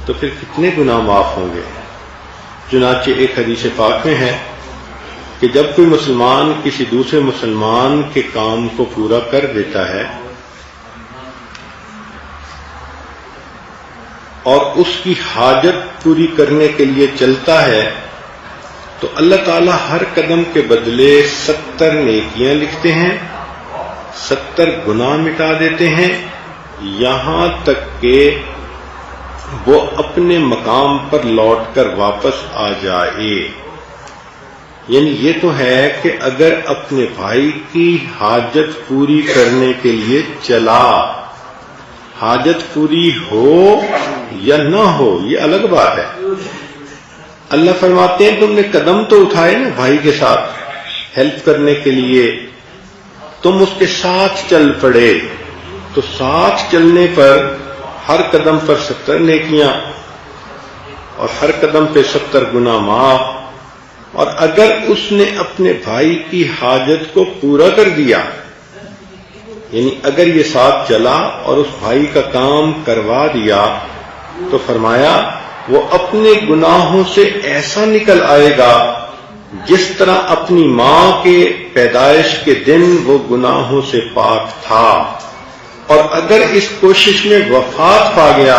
تو پھر کتنے گناہ معاف ہوں گے. چنانچہ ایک حدیث پاک میں ہے کہ جب کوئی مسلمان کسی دوسرے مسلمان کے کام کو پورا کر دیتا ہے اور اس کی حاجت پوری کرنے کے لیے چلتا ہے، تو اللہ تعالیٰ ہر قدم کے بدلے 70 نیکیاں لکھتے ہیں، 70 گناہ مٹا دیتے ہیں، یہاں تک کہ وہ اپنے مقام پر لوٹ کر واپس آ جائے. یعنی یہ تو ہے کہ اگر اپنے بھائی کی حاجت پوری کرنے کے لیے چلا، حاجت پوری ہو یا نہ ہو یہ الگ بات ہے. اللہ فرماتے ہیں تم نے قدم تو اٹھائے نا بھائی کے ساتھ ہیلپ کرنے کے لیے، تم اس کے ساتھ چل پڑے، تو ساتھ چلنے پر ہر قدم پر 70 نیکیاں اور ہر قدم پہ 70 گناہ معاف. اور اگر اس نے اپنے بھائی کی حاجت کو پورا کر دیا، یعنی اگر یہ ساتھ چلا اور اس بھائی کا کام کروا دیا، تو فرمایا وہ اپنے گناہوں سے ایسا نکل آئے گا جس طرح اپنی ماں کے پیدائش کے دن وہ گناہوں سے پاک تھا. اور اگر اس کوشش میں وفات پا گیا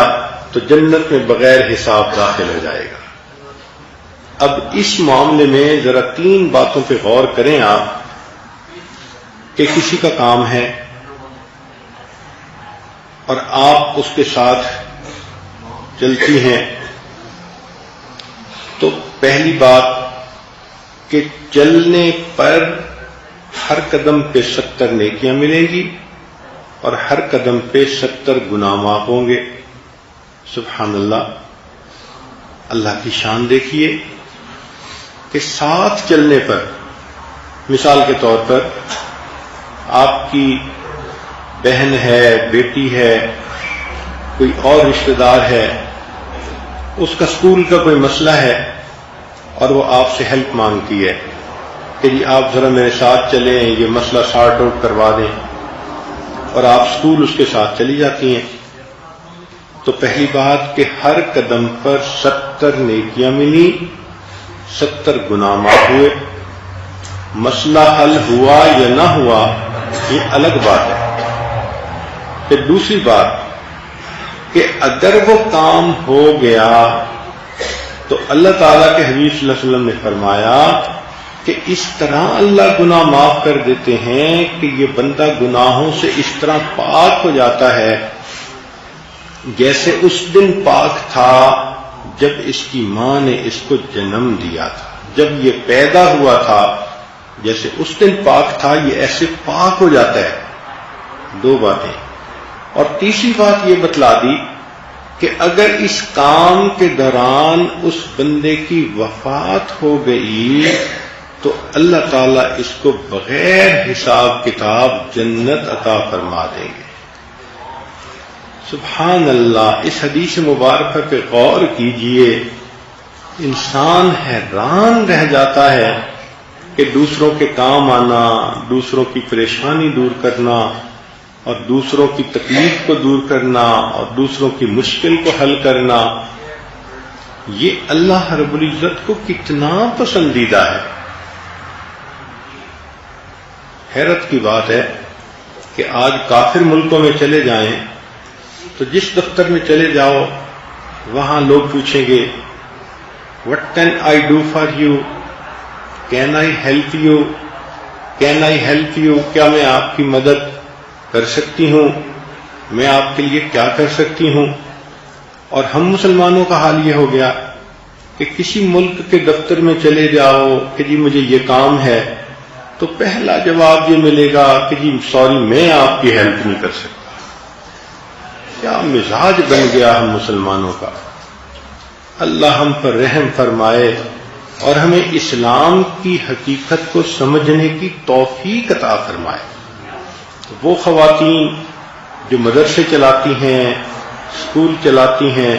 تو جنت میں بغیر حساب داخل ہو جائے گا. اب اس معاملے میں ذرا 3 باتوں پہ غور کریں آپ کہ کسی کا کام ہے اور آپ اس کے ساتھ چلتی ہیں، تو پہلی بات کہ چلنے پر ہر قدم پہ 70 نیکیاں ملیں گی اور ہر قدم پہ 70 گناہ معاف ہوں گے. سبحان اللہ. اللہ کی شان دیکھیے کہ ساتھ چلنے پر، مثال کے طور پر آپ کی بہن ہے، بیٹی ہے، کوئی اور رشتہ دار ہے، اس کا اسکول کا کوئی مسئلہ ہے اور وہ آپ سے ہیلپ مانگتی ہے کہ جی آپ ذرا میرے ساتھ چلیں، یہ مسئلہ سارٹ آؤٹ کروا دیں، اور آپ اسکول اس کے ساتھ چلی جاتی ہیں. تو پہلی بات کہ ہر قدم پر 70 نیکیاں ملی، 70 گناہ معاف ہوئے. مسئلہ حل ہوا یا نہ ہوا یہ الگ بات ہے. پھر دوسری بات کہ اگر وہ کام ہو گیا تو اللہ تعالیٰ کے حبیب صلی اللہ علیہ وسلم نے فرمایا کہ اس طرح اللہ گناہ معاف کر دیتے ہیں کہ یہ بندہ گناہوں سے اس طرح پاک ہو جاتا ہے جیسے اس دن پاک تھا جب اس کی ماں نے اس کو جنم دیا تھا. جب یہ پیدا ہوا تھا جیسے اس دن پاک تھا، یہ ایسے پاک ہو جاتا ہے. 2 باتیں. اور تیسری بات یہ بتلا دی کہ اگر اس کام کے دوران اس بندے کی وفات ہو گئی تو اللہ تعالیٰ اس کو بغیر حساب کتاب جنت عطا فرما دیں گے. سبحان اللہ. اس حدیث مبارکہ پہ غور کیجئے، انسان حیران رہ جاتا ہے کہ دوسروں کے کام آنا، دوسروں کی پریشانی دور کرنا اور دوسروں کی تکلیف کو دور کرنا اور دوسروں کی مشکل کو حل کرنا، یہ اللہ رب العزت کو کتنا پسندیدہ ہے. حیرت کی بات ہے کہ آج کافر ملکوں میں چلے جائیں تو جس دفتر میں چلے جاؤ وہاں لوگ پوچھیں گے What can I do for you? Can I help you? Can I help you? کیا میں آپ کی مدد کر سکتی ہوں؟ میں آپ کے لیے کیا کر سکتی ہوں؟ اور ہم مسلمانوں کا حال یہ ہو گیا کہ کسی ملک کے دفتر میں چلے جاؤ کہ جی مجھے یہ کام ہے تو پہلا جواب یہ ملے گا کہ جی سوری میں آپ کی ہیلپ نہیں کر سکتا. کیا مزاج بن گیا ہم مسلمانوں کا. اللہ ہم پر رحم فرمائے اور ہمیں اسلام کی حقیقت کو سمجھنے کی توفیق عطا فرمائے. وہ خواتین جو مدرسے چلاتی ہیں، اسکول چلاتی ہیں،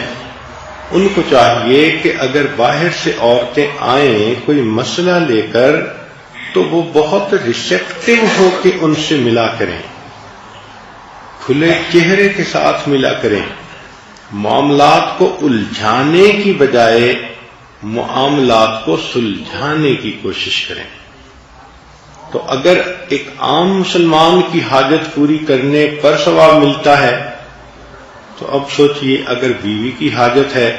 ان کو چاہیے کہ اگر باہر سے عورتیں آئیں کوئی مسئلہ لے کر تو وہ بہت ریسیپٹیو ہو کے ان سے ملا کریں، کھلے چہرے کے ساتھ ملا کریں، معاملات کو الجھانے کی بجائے معاملات کو سلجھانے کی کوشش کریں. تو اگر ایک عام مسلمان کی حاجت پوری کرنے پر ثواب ملتا ہے تو اب سوچئے اگر بیوی کی حاجت ہے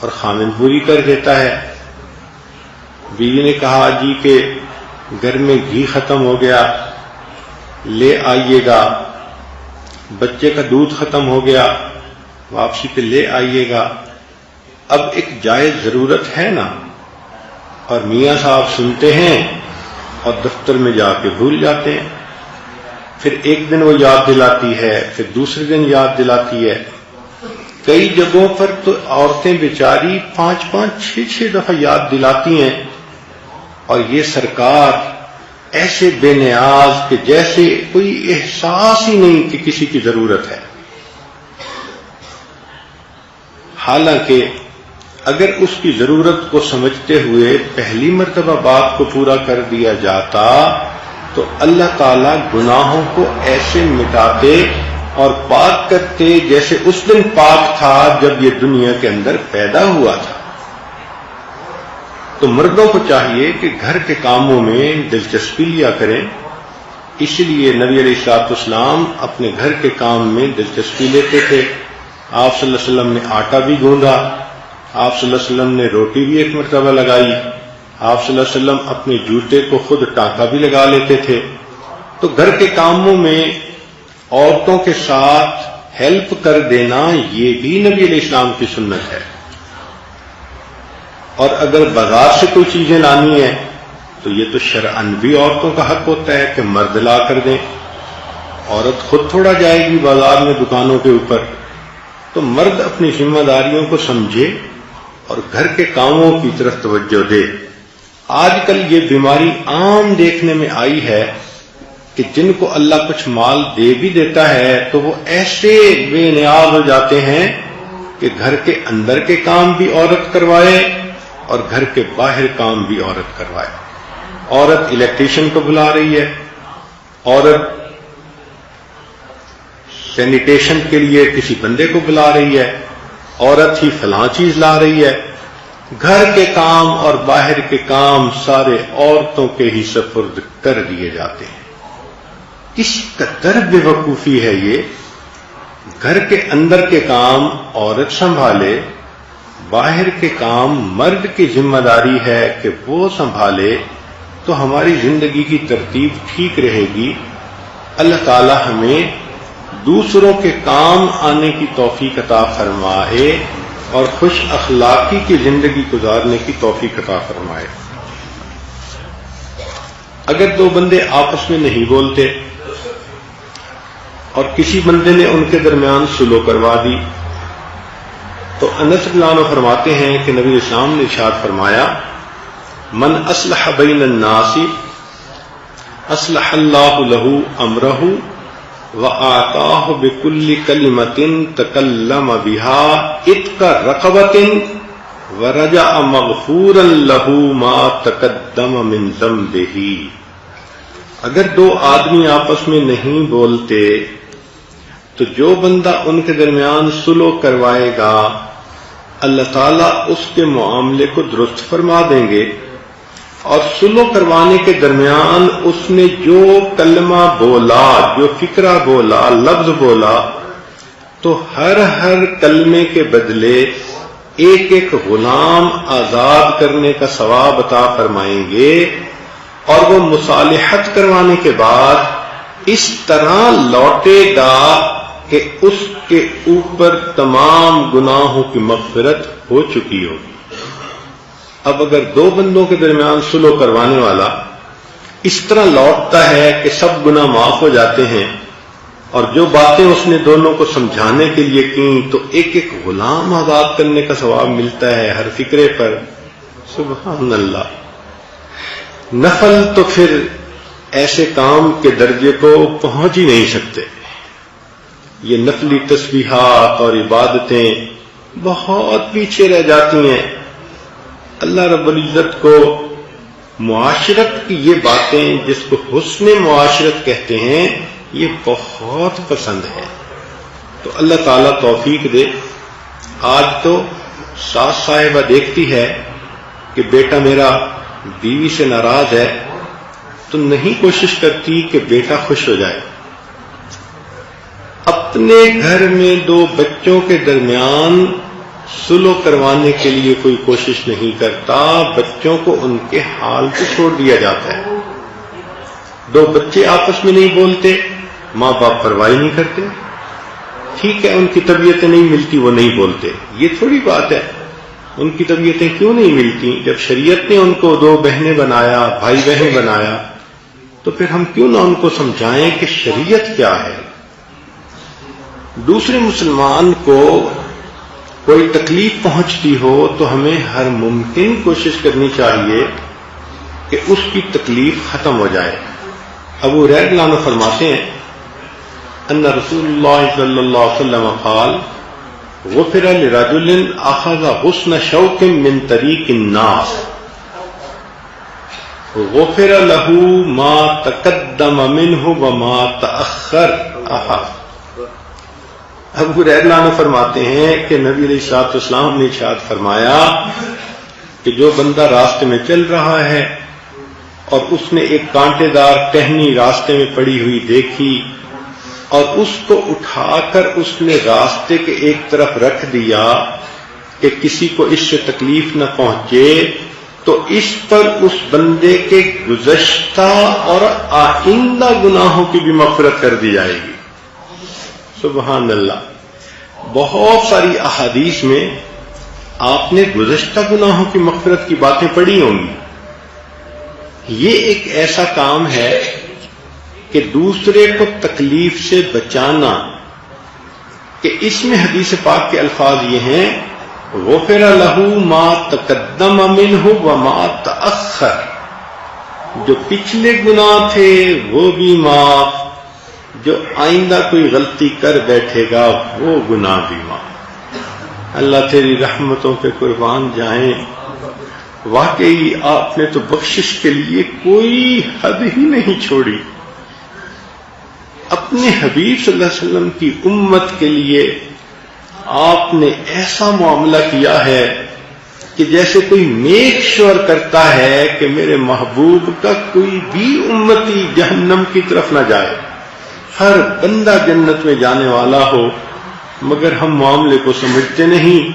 اور خامن پوری کر دیتا ہے. بیوی نے کہا جی کہ گھر میں گھی ختم ہو گیا لے آئیے گا، بچے کا دودھ ختم ہو گیا واپسی پہ لے آئیے گا. اب ایک جائز ضرورت ہے نا، اور میاں صاحب سنتے ہیں اور دفتر میں جا کے بھول جاتے ہیں. پھر ایک دن وہ یاد دلاتی ہے، پھر دوسرے دن یاد دلاتی ہے. کئی جگہوں پر تو عورتیں بیچاری 5-5 دفعہ یاد دلاتی ہیں اور یہ سرکار ایسے بے نیاز کہ جیسے کوئی احساس ہی نہیں کہ کسی کی ضرورت ہے. حالانکہ اگر اس کی ضرورت کو سمجھتے ہوئے پہلی مرتبہ بات کو پورا کر دیا جاتا تو اللہ تعالی گناہوں کو ایسے مٹاتے اور پاک کرتے جیسے اس دن پاک تھا جب یہ دنیا کے اندر پیدا ہوا تھا. تو مردوں کو چاہیے کہ گھر کے کاموں میں دلچسپی لیا کریں. اس لیے نبی علیہ الصلوۃ والسلام اپنے گھر کے کام میں دلچسپی لیتے تھے. آپ صلی اللہ علیہ وسلم نے آٹا بھی گوندا، آپ صلی اللہ علیہ وسلم نے روٹی بھی ایک مرتبہ لگائی، آپ صلی اللہ علیہ وسلم اپنے جوتے کو خود ٹانکا بھی لگا لیتے تھے. تو گھر کے کاموں میں عورتوں کے ساتھ ہیلپ کر دینا یہ بھی نبی علیہ السلام کی سنت ہے. اور اگر بازار سے کوئی چیزیں لانی ہیں تو یہ تو شرعاً بھی عورتوں کا حق ہوتا ہے کہ مرد لا کر دیں. عورت خود تھوڑا جائے گی بازار میں دکانوں کے اوپر، تو مرد اپنی ذمہ داریوں کو سمجھے اور گھر کے کاموں کی طرف توجہ دے. آج کل یہ بیماری عام دیکھنے میں آئی ہے کہ جن کو اللہ کچھ مال دے بھی دیتا ہے تو وہ ایسے بے نیاز ہو جاتے ہیں کہ گھر کے اندر کے کام بھی عورت کروائے اور گھر کے باہر کام بھی عورت کروائے. عورت الیکٹریشین کو بلا رہی ہے، عورت سینیٹیشن کے لیے کسی بندے کو بلا رہی ہے، عورت ہی فلاں چیز لا رہی ہے. گھر کے کام اور باہر کے کام سارے عورتوں کے ہی سپرد کر دیے جاتے ہیں. کس قدر بے وقوفی ہے یہ. گھر کے اندر کے کام عورت سنبھالے، باہر کے کام مرد کی ذمہ داری ہے کہ وہ سنبھالے تو ہماری زندگی کی ترتیب ٹھیک رہے گی. اللہ تعالی ہمیں دوسروں کے کام آنے کی توفیق عطا فرمائے اور خوش اخلاقی کی زندگی گزارنے کی توفیق عطا فرمائے. اگر دو بندے آپس میں نہیں بولتے اور کسی بندے نے ان کے درمیان سلو کروا دی تو انس رضی اللہ عنہ فرماتے ہیں کہ نبی اسلام نے ارشاد فرمایا من اصلح بین الناس اصلح اللہ لہ امرہ وآتاہ بکل کلمۃ تکلم بها اتق رقبۃ ورجع مغفورا لہ ما تقدم من ذنبہ. اگر دو آدمی آپس میں نہیں بولتے تو جو بندہ ان کے درمیان صلح کروائے گا اللہ تعالیٰ اس کے معاملے کو درست فرما دیں گے اور سلو کروانے کے درمیان اس نے جو کلمہ بولا، جو فکرہ بولا، لفظ بولا، تو ہر کلمے کے بدلے ایک ایک غلام آزاد کرنے کا ثواب عطا فرمائیں گے، اور وہ مصالحت کروانے کے بعد اس طرح لوٹے گا کہ اس کے اوپر تمام گناہوں کی مغفرت ہو چکی ہوگی۔ اب اگر دو بندوں کے درمیان صلح کروانے والا اس طرح لوٹتا ہے کہ سب گناہ معاف ہو جاتے ہیں، اور جو باتیں اس نے دونوں کو سمجھانے کے لیے کی تو ایک ایک غلام آزاد کرنے کا ثواب ملتا ہے ہر فکرے پر، سبحان اللہ۔ نفل تو پھر ایسے کام کے درجے کو پہنچ ہی نہیں سکتے، یہ نفلی تسبیحات اور عبادتیں بہت پیچھے رہ جاتی ہیں۔ اللہ رب العزت کو معاشرت کی یہ باتیں، جس کو حسن معاشرت کہتے ہیں، یہ بہت پسند ہے۔ تو اللہ تعالیٰ توفیق دے۔ آج تو ساس صاحبہ دیکھتی ہے کہ بیٹا میرا بیوی سے ناراض ہے تو نہیں کوشش کرتی کہ بیٹا خوش ہو جائے، اپنے گھر میں دو بچوں کے درمیان صلح کروانے کے لیے کوئی کوشش نہیں کرتا، بچوں کو ان کے حال پہ چھوڑ دیا جاتا ہے۔ دو بچے آپس میں نہیں بولتے، ماں باپ پرواہ نہیں کرتے، ٹھیک ہے ان کی طبیعتیں نہیں ملتی وہ نہیں بولتے، یہ تھوڑی بات ہے ان کی طبیعتیں کیوں نہیں ملتی؟ جب شریعت نے ان کو دو بہنیں بنایا، بھائی بہن بنایا، تو پھر ہم کیوں نہ ان کو سمجھائیں کہ شریعت کیا ہے۔ دوسرے مسلمان کو کوئی تکلیف پہنچتی ہو تو ہمیں ہر ممکن کوشش کرنی چاہیے کہ اس کی تکلیف ختم ہو جائے۔ ابو ہریرہ رضی اللہ عنہ فرماتے ہیں ان رسول اللہ صلی اللہ علیہ وسلم قال غفر لرجل اخذ حسن شوق من طریق الناس غفر له ما تقدم منه وما تأخر۔ ابو ہریرہ رضی اللہ عنہ فرماتے ہیں کہ نبی علیہ الصلوۃ والسلام نے ارشاد فرمایا کہ جو بندہ راستے میں چل رہا ہے اور اس نے ایک کانٹے دار ٹہنی راستے میں پڑی ہوئی دیکھی اور اس کو اٹھا کر اس نے راستے کے ایک طرف رکھ دیا کہ کسی کو اس سے تکلیف نہ پہنچے، تو اس پر اس بندے کے گزشتہ اور آئندہ گناہوں کی بھی مغفرت کر دی جائے گی۔ سبحان اللہ۔ بہت ساری احادیث میں آپ نے گزشتہ گناہوں کی مغفرت کی باتیں پڑھی ہوں گی۔ یہ ایک ایسا کام ہے کہ دوسرے کو تکلیف سے بچانا، کہ اس میں حدیث پاک کے الفاظ یہ ہیں غفر لہ ما تقدم منہ وما تأخر، جو پچھلے گناہ تھے وہ بھی معاف، جو آئندہ کوئی غلطی کر بیٹھے گا وہ گناہ بھی معاف۔ اللہ تیری رحمتوں پہ قربان جائیں، واقعی آپ نے تو بخشش کے لیے کوئی حد ہی نہیں چھوڑی۔ اپنے حبیب صلی اللہ علیہ وسلم کی امت کے لیے آپ نے ایسا معاملہ کیا ہے کہ جیسے کوئی میک شور کرتا ہے کہ میرے محبوب کا کوئی بھی امتی جہنم کی طرف نہ جائے، ہر بندہ جنت میں جانے والا ہو، مگر ہم معاملے کو سمجھتے نہیں،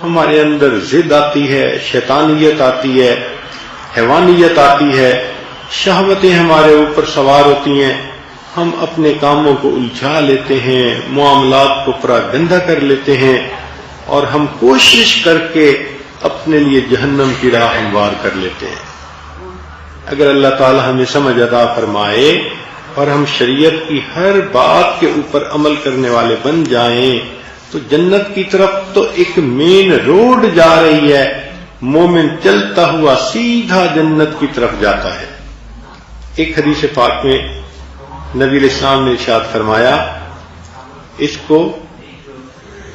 ہمارے اندر ضد آتی ہے، شیطانیت آتی ہے، حیوانیت آتی ہے، شہوتیں ہمارے اوپر سوار ہوتی ہیں، ہم اپنے کاموں کو الجھا لیتے ہیں، معاملات کو پراگندہ کر لیتے ہیں، اور ہم کوشش کر کے اپنے لیے جہنم کی راہ ہموار کر لیتے ہیں۔ اگر اللہ تعالی ہمیں سمجھ عطا فرمائے اور ہم شریعت کی ہر بات کے اوپر عمل کرنے والے بن جائیں تو جنت کی طرف تو ایک مین روڈ جا رہی ہے، مومن چلتا ہوا سیدھا جنت کی طرف جاتا ہے۔ ایک حدیث پاک میں نبی علیہ السلام نے ارشاد فرمایا، اس کو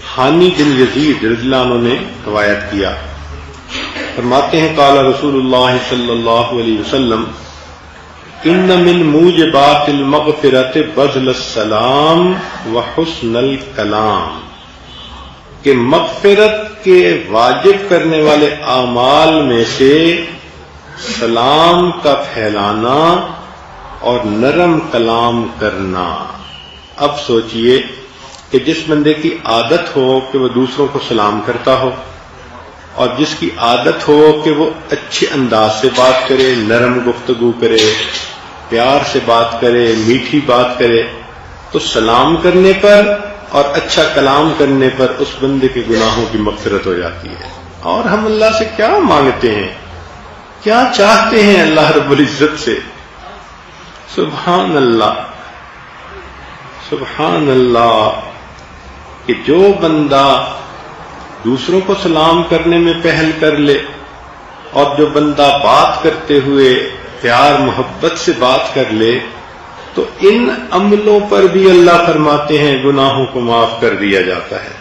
حانی بن یزید رضی اللہ عنہ نے روایت کیا، فرماتے ہیں قال رسول اللہ صلی اللہ علیہ وسلم ان من موجبات المغفرۃ بذل السلام وحسن الکلام، کہ مغفرت کے واجب کرنے والے اعمال میں سے سلام کا پھیلانا اور نرم کلام کرنا۔ اب سوچئے کہ جس بندے کی عادت ہو کہ وہ دوسروں کو سلام کرتا ہو، اور جس کی عادت ہو کہ وہ اچھے انداز سے بات کرے، نرم گفتگو کرے، پیار سے بات کرے، میٹھی بات کرے، تو سلام کرنے پر اور اچھا کلام کرنے پر اس بندے کے گناہوں کی مغفرت ہو جاتی ہے۔ اور ہم اللہ سے کیا مانگتے ہیں، کیا چاہتے ہیں اللہ رب العزت سے؟ سبحان اللہ، سبحان اللہ، کہ جو بندہ دوسروں کو سلام کرنے میں پہل کر لے، اور جو بندہ بات کرتے ہوئے پیار محبت سے بات کر لے، تو ان عملوں پر بھی اللہ فرماتے ہیں گناہوں کو معاف کر دیا جاتا ہے۔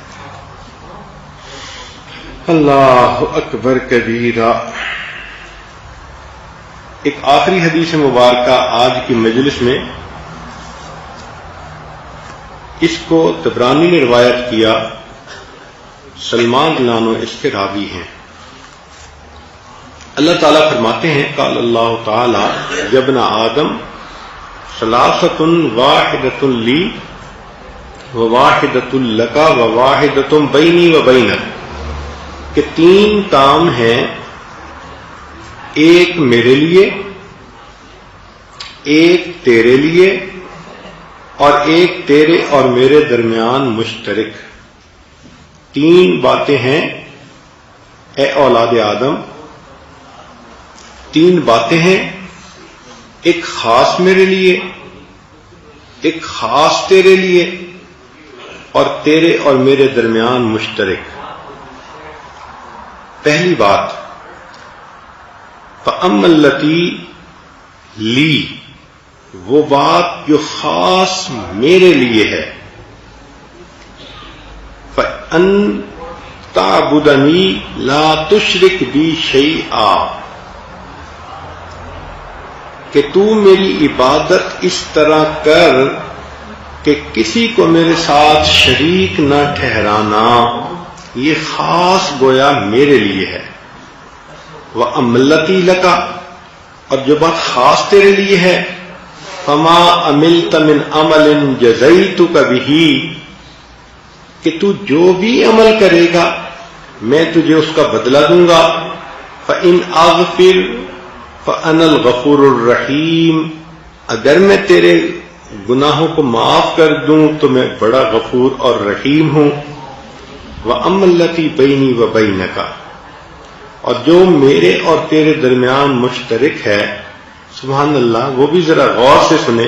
اللہ اکبر کبیرہ۔ ایک آخری حدیث مبارکہ آج کی مجلس میں، اس کو طبرانی نے روایت کیا، سلمان رضی اللہ عنہ اس کے راوی ہیں۔ اللہ تعالیٰ فرماتے ہیں قال اللہ تعالیٰ یا ابن آدم ثلاثۃ واحدۃ لی وواحدۃ لک وواحدۃ بینی وبینک، کہ تین کام ہیں، ایک میرے لیے، ایک تیرے لیے، اور ایک تیرے اور میرے درمیان مشترک۔ تین باتیں ہیں اے اولاد آدم، تین باتیں ہیں، ایک خاص میرے لیے، ایک خاص تیرے لیے، اور تیرے اور میرے درمیان مشترک۔ پہلی بات فَأَمَّا الَّتِي لی، وہ بات جو خاص میرے لیے ہے، فَأَن تَعْبُدَنِي لَا تُشْرِكْ بِي شَيْئًا، کہ تو میری عبادت اس طرح کر کہ کسی کو میرے ساتھ شریک نہ ٹھہرانا، یہ خاص گویا میرے لیے ہے۔ وَأَمَّا الَّتِي لَكَ، اور جو بات خاص تیرے لیے ہے، فَمَا عَمِلْتَ مِنْ عَمَلٍ جَزَيْتُكَ بِهِ، کہ تو جو بھی عمل کرے گا میں تجھے اس کا بدلہ دوں گا۔ فَإِنْ أَغْفِرْ فَأَنَا الْغَفُورُ الرَّحِيمُ، اگر میں تیرے گناہوں کو معاف کر دوں تو میں بڑا غفور اور رحیم ہوں۔ وَأَمَّا الَّتِي بَيْنِي وَبَيْنَكَ، اور جو میرے اور تیرے درمیان مشترک ہے، سبحان اللہ، وہ بھی ذرا غور سے سنیں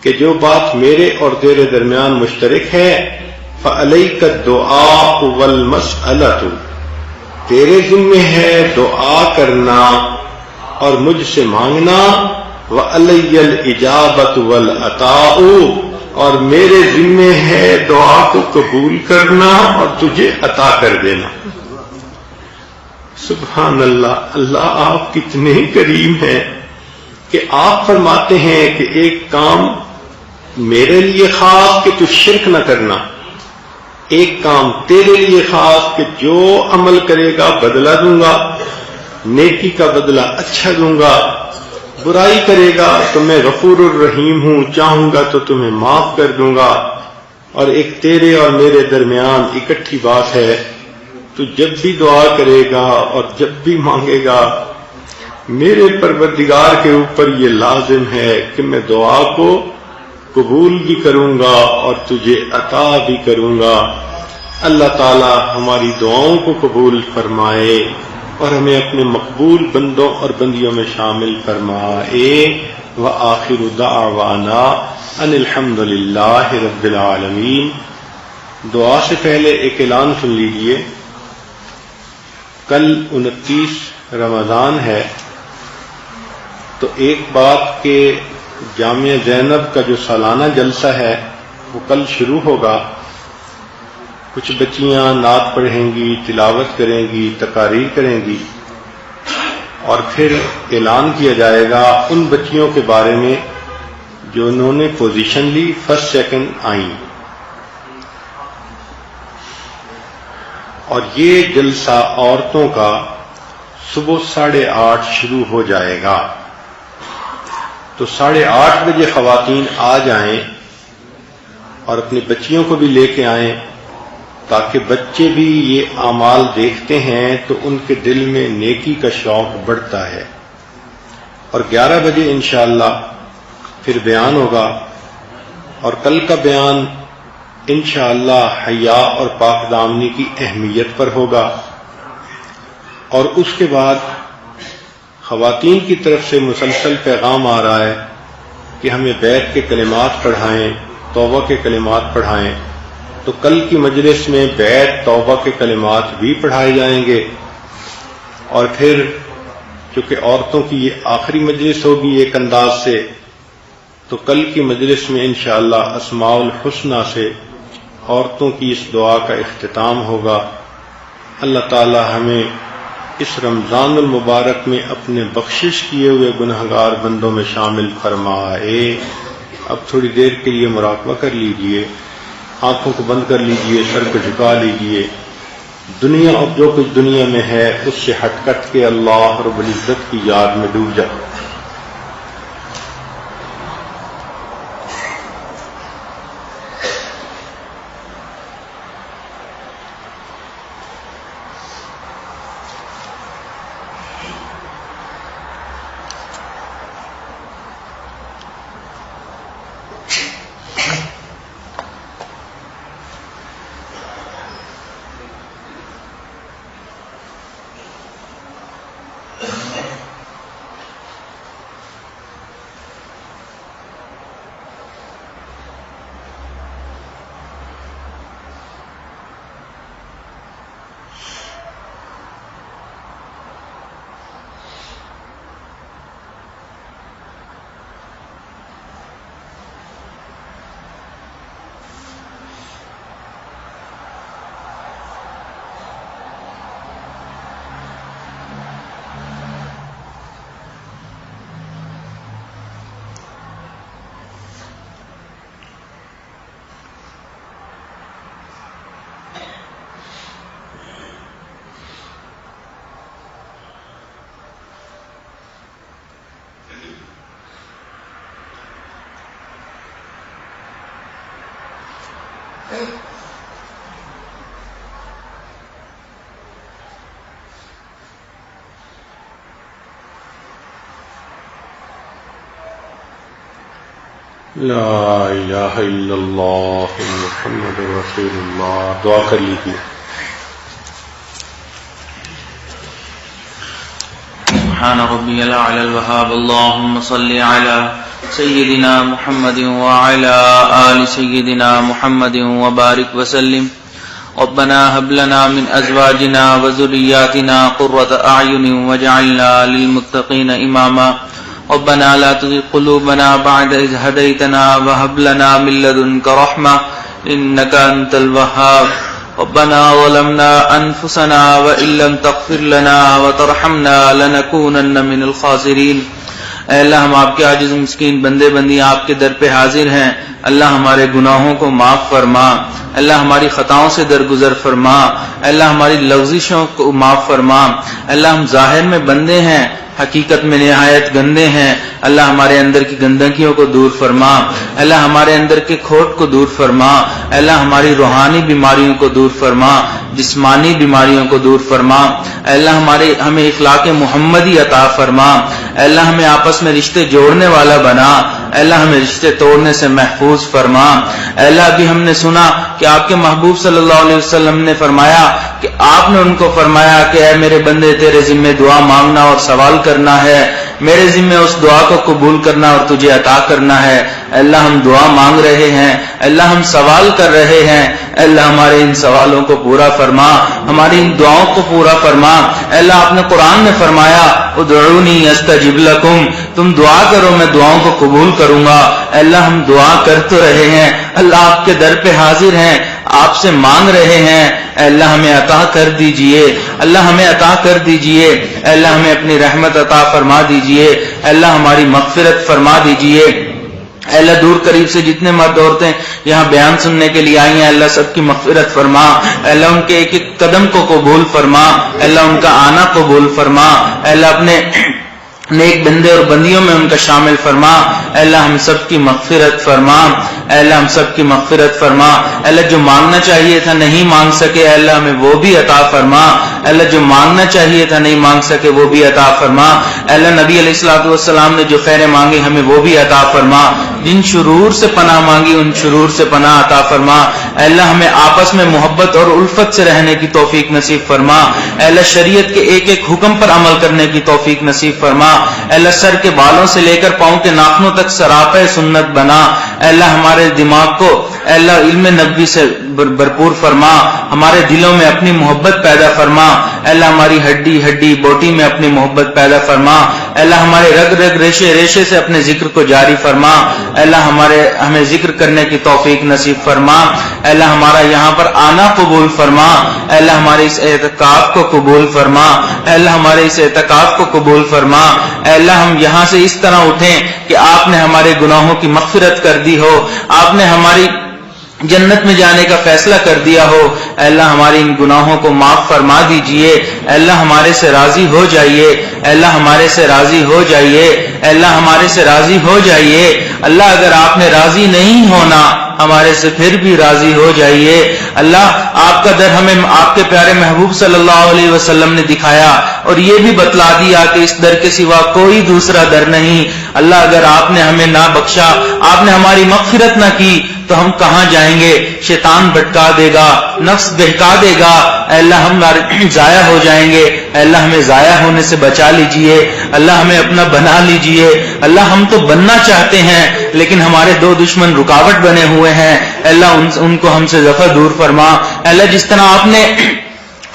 کہ جو بات میرے اور تیرے درمیان مشترک ہے، فَعَلَيْكَ الدُّعَاءُ وَالْمَسْأَلَةُ، تیرے ذمہ ہے دعا کرنا اور مجھ سے مانگنا، وَعَلَيَّ الْإِجَابَةُ وَالْعَطَاءُ، اور میرے ذمہ ہے دعا کو قبول کرنا اور تجھے عطا کر دینا۔ سبحان اللہ، اللہ آپ کتنے کریم ہیں کہ آپ فرماتے ہیں کہ ایک کام میرے لیے خاص کہ تو شرک نہ کرنا، ایک کام تیرے لیے خاص کہ جو عمل کرے گا بدلہ دوں گا، نیکی کا بدلہ اچھا دوں گا، برائی کرے گا تو میں غفور الرحیم ہوں، چاہوں گا تو تمہیں معاف کر دوں گا۔ اور ایک تیرے اور میرے درمیان اکٹھی بات ہے، تو جب بھی دعا کرے گا اور جب بھی مانگے گا، میرے پروردگار کے اوپر یہ لازم ہے کہ میں دعا کو قبول بھی کروں گا اور تجھے عطا بھی کروں گا۔ اللہ تعالی ہماری دعاؤں کو قبول فرمائے اور ہمیں اپنے مقبول بندوں اور بندیوں میں شامل فرمائے۔ وآخر دعوانا ان الحمد للہ رب العالمین۔ دعا سے پہلے ایک اعلان سن لیجئے، کل 29 رمضان ہے، تو ایک بات کہ جامعہ زینب کا جو سالانہ جلسہ ہے وہ کل شروع ہوگا۔ کچھ بچیاں نعت پڑھیں گی، تلاوت کریں گی، تقاریر کریں گی، اور پھر اعلان کیا جائے گا ان بچیوں کے بارے میں جو انہوں نے پوزیشن لی، فرسٹ سیکنڈ آئیں۔ اور یہ جلسہ عورتوں کا صبح 8:30 شروع ہو جائے گا، تو 8:30 بجے خواتین آ جائیں اور اپنی بچیوں کو بھی لے کے آئیں، تاکہ بچے بھی یہ اعمال دیکھتے ہیں تو ان کے دل میں نیکی کا شوق بڑھتا ہے۔ اور 11 بجے انشاءاللہ پھر بیان ہوگا، اور کل کا بیان انشاءاللہ حیا اور پاک دامنی کی اہمیت پر ہوگا، اور اس کے بعد خواتین کی طرف سے مسلسل پیغام آ رہا ہے کہ ہمیں بیت کے کلمات پڑھائیں، توبہ کے کلمات پڑھائیں، تو کل کی مجلس میں بیت توبہ کے کلمات بھی پڑھائے جائیں گے۔ اور پھر چونکہ عورتوں کی یہ آخری مجلس ہوگی ایک انداز سے، تو کل کی مجلس میں انشاءاللہ اسماء الحسنی سے عورتوں کی اس دعا کا اختتام ہوگا۔ اللہ تعالی ہمیں اس رمضان المبارک میں اپنے بخشش کیے ہوئے گنہگار بندوں میں شامل فرمائے۔ اب تھوڑی دیر کے لیے مراقبہ کر لیجئے، آنکھوں کو بند کر لیجئے، سر کو جھکا لیجئے، دنیا اور جو کچھ دنیا میں ہے اس سے ہٹ کٹ کے اللہ رب العزت کی یاد میں ڈوب جائے۔ لا الہ الا اللہ محمد رسول اللہ۔ دعا کر لیجیے۔ سبحان ربی الاعلی الوہاب، اللہم صل علی سیدنا محمد وعلی آل سیدنا محمد وبارک وسلم۔ ربنا هب لنا من ازواجنا وذرياتنا قرة اعین واجعلنا للمتقین اماما۔ ربنا لا تزغ قلوبنا بعد إذ هديتنا وهب لنا من لدنك رحمة إنك أنت الوهاب۔ ربنا ظلمنا أنفسنا وإن لم تغفر لنا وترحمنا لنكونن من الخاسرين۔ اے اللہ ہم آپ کے عاجز مسکین بندے بندی آپ کے در پہ حاضر ہیں، اللہ ہمارے گناہوں کو معاف فرما، اللہ ہماری خطاؤں سے درگزر فرما، اللہ ہماری لغزشوں کو معاف فرما، اللہ ہم ظاہر میں بندے ہیں، حقیقت میں نہایت گندے ہیں، اللہ ہمارے اندر کی گندگیوں کو دور فرما، اللہ ہمارے اندر کے کھوٹ کو دور فرما، اللہ ہماری روحانی بیماریوں کو دور فرما، جسمانی بیماریوں کو دور فرما، اللہ ہمیں اخلاق محمدی عطا فرما، اللہ ہمیں آپس میں رشتے جوڑنے والا بنا، اللہ ہمیں رشتے توڑنے سے محفوظ فرما۔ اللہ ابھی ہم نے سنا کہ آپ کے محبوب صلی اللہ علیہ وسلم نے فرمایا کہ آپ نے ان کو فرمایا کہ اے میرے بندے تیرے ذمہ دعا مانگنا اور سوال کرنا ہے، میرے ذمہ اس دعا کو قبول کرنا اور تجھے عطا کرنا ہے۔ اللہ ہم دعا مانگ رہے ہیں، اللہ ہم سوال کر رہے ہیں، اللہ ہمارے ان سوالوں کو پورا فرما، ہماری ان دعاؤں کو پورا فرما۔ اللہ آپ نے قرآن میں فرمایا ادعونی استجب لکم، تم دعا کرو میں دعاؤں کو قبول کروں گا۔ اللہ ہم دعا کر تو رہے ہیں، اللہ آپ کے در پہ حاضر ہیں، آپ سے مانگ رہے ہیں، اللہ ہمیں عطا کر دیجئے، اللہ ہمیں عطا کر دیجئے، اللہ ہمیں اپنی رحمت عطا فرما دیجئے، اللہ ہماری مغفرت فرما دیجئے، اے اللہ دور قریب سے جتنے مرد عورتیں یہاں بیان سننے کے لیے آئی ہیں اللہ سب کی مغفرت فرما، اے اللہ ان کے ایک ایک قدم کو قبول فرما، اے اللہ ان کا آنا قبول فرما، اے اللہ اپنے نیک بندے اور بندیوں میں ان کا شامل فرما، اے اللہ ہم سب کی مغفرت فرما، اے اللہ ہم سب کی مغفرت فرما، اے اللہ جو مانگنا چاہیے تھا نہیں مانگ سکے اے اللہ ہمیں وہ بھی عطا فرما، اے اللہ جو مانگنا چاہیے تھا نہیں مانگ سکے وہ بھی عطا فرما، اے اللہ نبی علیہ الصلوۃ والسلام نے جو خیر مانگی ہمیں وہ بھی عطا فرما، جن شرور سے پناہ مانگی ان شرور سے پناہ عطا فرما، اے اللہ ہمیں آپس میں محبت اور الفت سے رہنے کی توفیق نصیب فرما، اے اللہ شریعت کے ایک ایک حکم پر عمل کرنے کی توفیق نصیب فرما، اے اللہ سر کے بالوں سے لے کر پاؤں کے ناخنوں تک سراپے سنت بنا، اے اللہ ہمارے دماغ کو اے اللہ علم نبوی سے بھرپور فرما، ہمارے دلوں میں اپنی محبت پیدا فرما، اے اللہ ہماری ہڈی ہڈی بوٹی میں اپنی محبت پیدا فرما، اے اللہ ہمارے رگ رگ ریشے ریشے سے اپنے ذکر کو جاری فرما، اے اللہ ہمیں ذکر کرنے کی توفیق نصیب فرما، اے اللہ ہمارا یہاں پر آنا قبول فرما، اے اللہ ہمارے اس اعتکاف کو قبول فرما، اے اللہ ہمارے اس اعتکاف کو قبول فرما، اے اللہ ہم یہاں سے اس طرح اٹھیں کہ آپ نے ہمارے گناہوں کی مغفرت کر دی ہو، آپ نے ہماری جنت میں جانے کا فیصلہ کر دیا ہو، اے اللہ ہماری ان گناہوں کو معاف فرما دیجئے، اے اللہ ہمارے سے راضی ہو جائیے، اے اللہ ہمارے سے راضی ہو جائیے، اے اللہ ہمارے سے راضی ہو جائیے، اللہ اگر آپ نے راضی نہیں ہونا ہمارے سے پھر بھی راضی ہو جائیے، اللہ آپ کا در ہمیں آپ کے پیارے محبوب صلی اللہ علیہ وسلم نے دکھایا اور یہ بھی بتلا دیا کہ اس در کے سوا کوئی دوسرا در نہیں، اللہ اگر آپ نے ہمیں نہ بخشا، آپ نے ہماری مغفرت نہ کی تو ہم کہاں جائیں گے، شیطان بھٹکا دے گا، نفس بہکا دے گا، اے اللہ ہم ضائع ہو جائیں گے، اے اللہ ہمیں ضائع ہونے سے بچا لیجئے، اللہ ہمیں اپنا بنا لیجئے، اللہ ہم تو بننا چاہتے ہیں لیکن ہمارے دو دشمن رکاوٹ بنے ہوئے ہیں، اے اللہ ان کو ہم سے دفع دور فرما، اے اللہ جس طرح آپ نے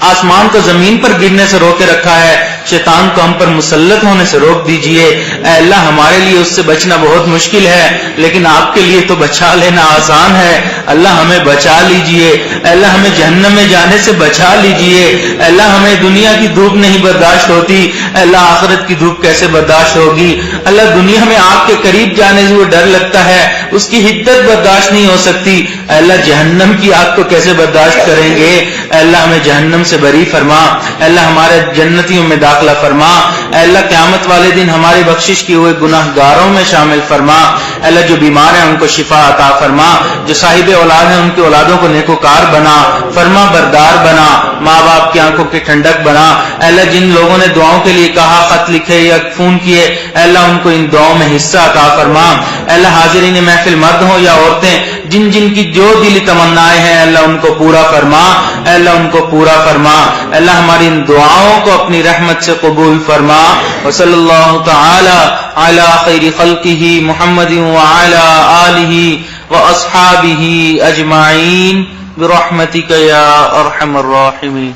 آسمان کو زمین پر گرنے سے روکے رکھا ہے، شیطان کو ہم پر مسلط ہونے سے روک دیجئے، اے اللہ ہمارے لیے اس سے بچنا بہت مشکل ہے لیکن آپ کے لیے تو بچا لینا آسان ہے، اللہ ہمیں بچا لیجئے، اے اللہ ہمیں جہنم میں جانے سے بچا لیجئے، اے اللہ ہمیں دنیا کی دھوپ نہیں برداشت ہوتی، اے اللہ آخرت کی دھوپ کیسے برداشت ہوگی، اللہ دنیا میں آپ کے قریب جانے سے وہ ڈر لگتا ہے، اس کی حدت برداشت نہیں ہو سکتی، اے اللہ جہنم کی آگ کو کیسے برداشت کریں گے، اے اللہ ہمیں جہنم سے بری فرما، اے اللہ ہمارے جنتیوں میں داخلہ فرما، اے اللہ قیامت والے دن ہماری بخشش کیے ہوئے گناہ گاروں میں شامل فرما، اے اللہ جو بیمار ہیں ان کو شفا عطا فرما، جو صاحب اولاد ہیں ان کی اولادوں کو نیکوکار بنا، فرما بردار بنا، ماں باپ کی آنکھوں کی ٹھنڈک بنا، اے اللہ جن لوگوں نے دعاؤں کے لیے کہا، خط لکھے یا فون کیے، اے اللہ ان کو ان دعاؤں میں حصہ عطا فرما، اے اللہ حاضرین محفل مرد ہوں یا عورتیں جن جن کی جو دلی تمنائیں ہیں اللہ ان کو پورا فرما، اے اللہ ان کو پورا فرما، اے اللہ ہماری ان دعاؤں کو اپنی رحمت سے قبول فرما، وصلی اللہ تعالی علی خیر خلقہ محمد وعلی آلہ واصحابہ اجمعین برحمتک یا ارحم الراحمین۔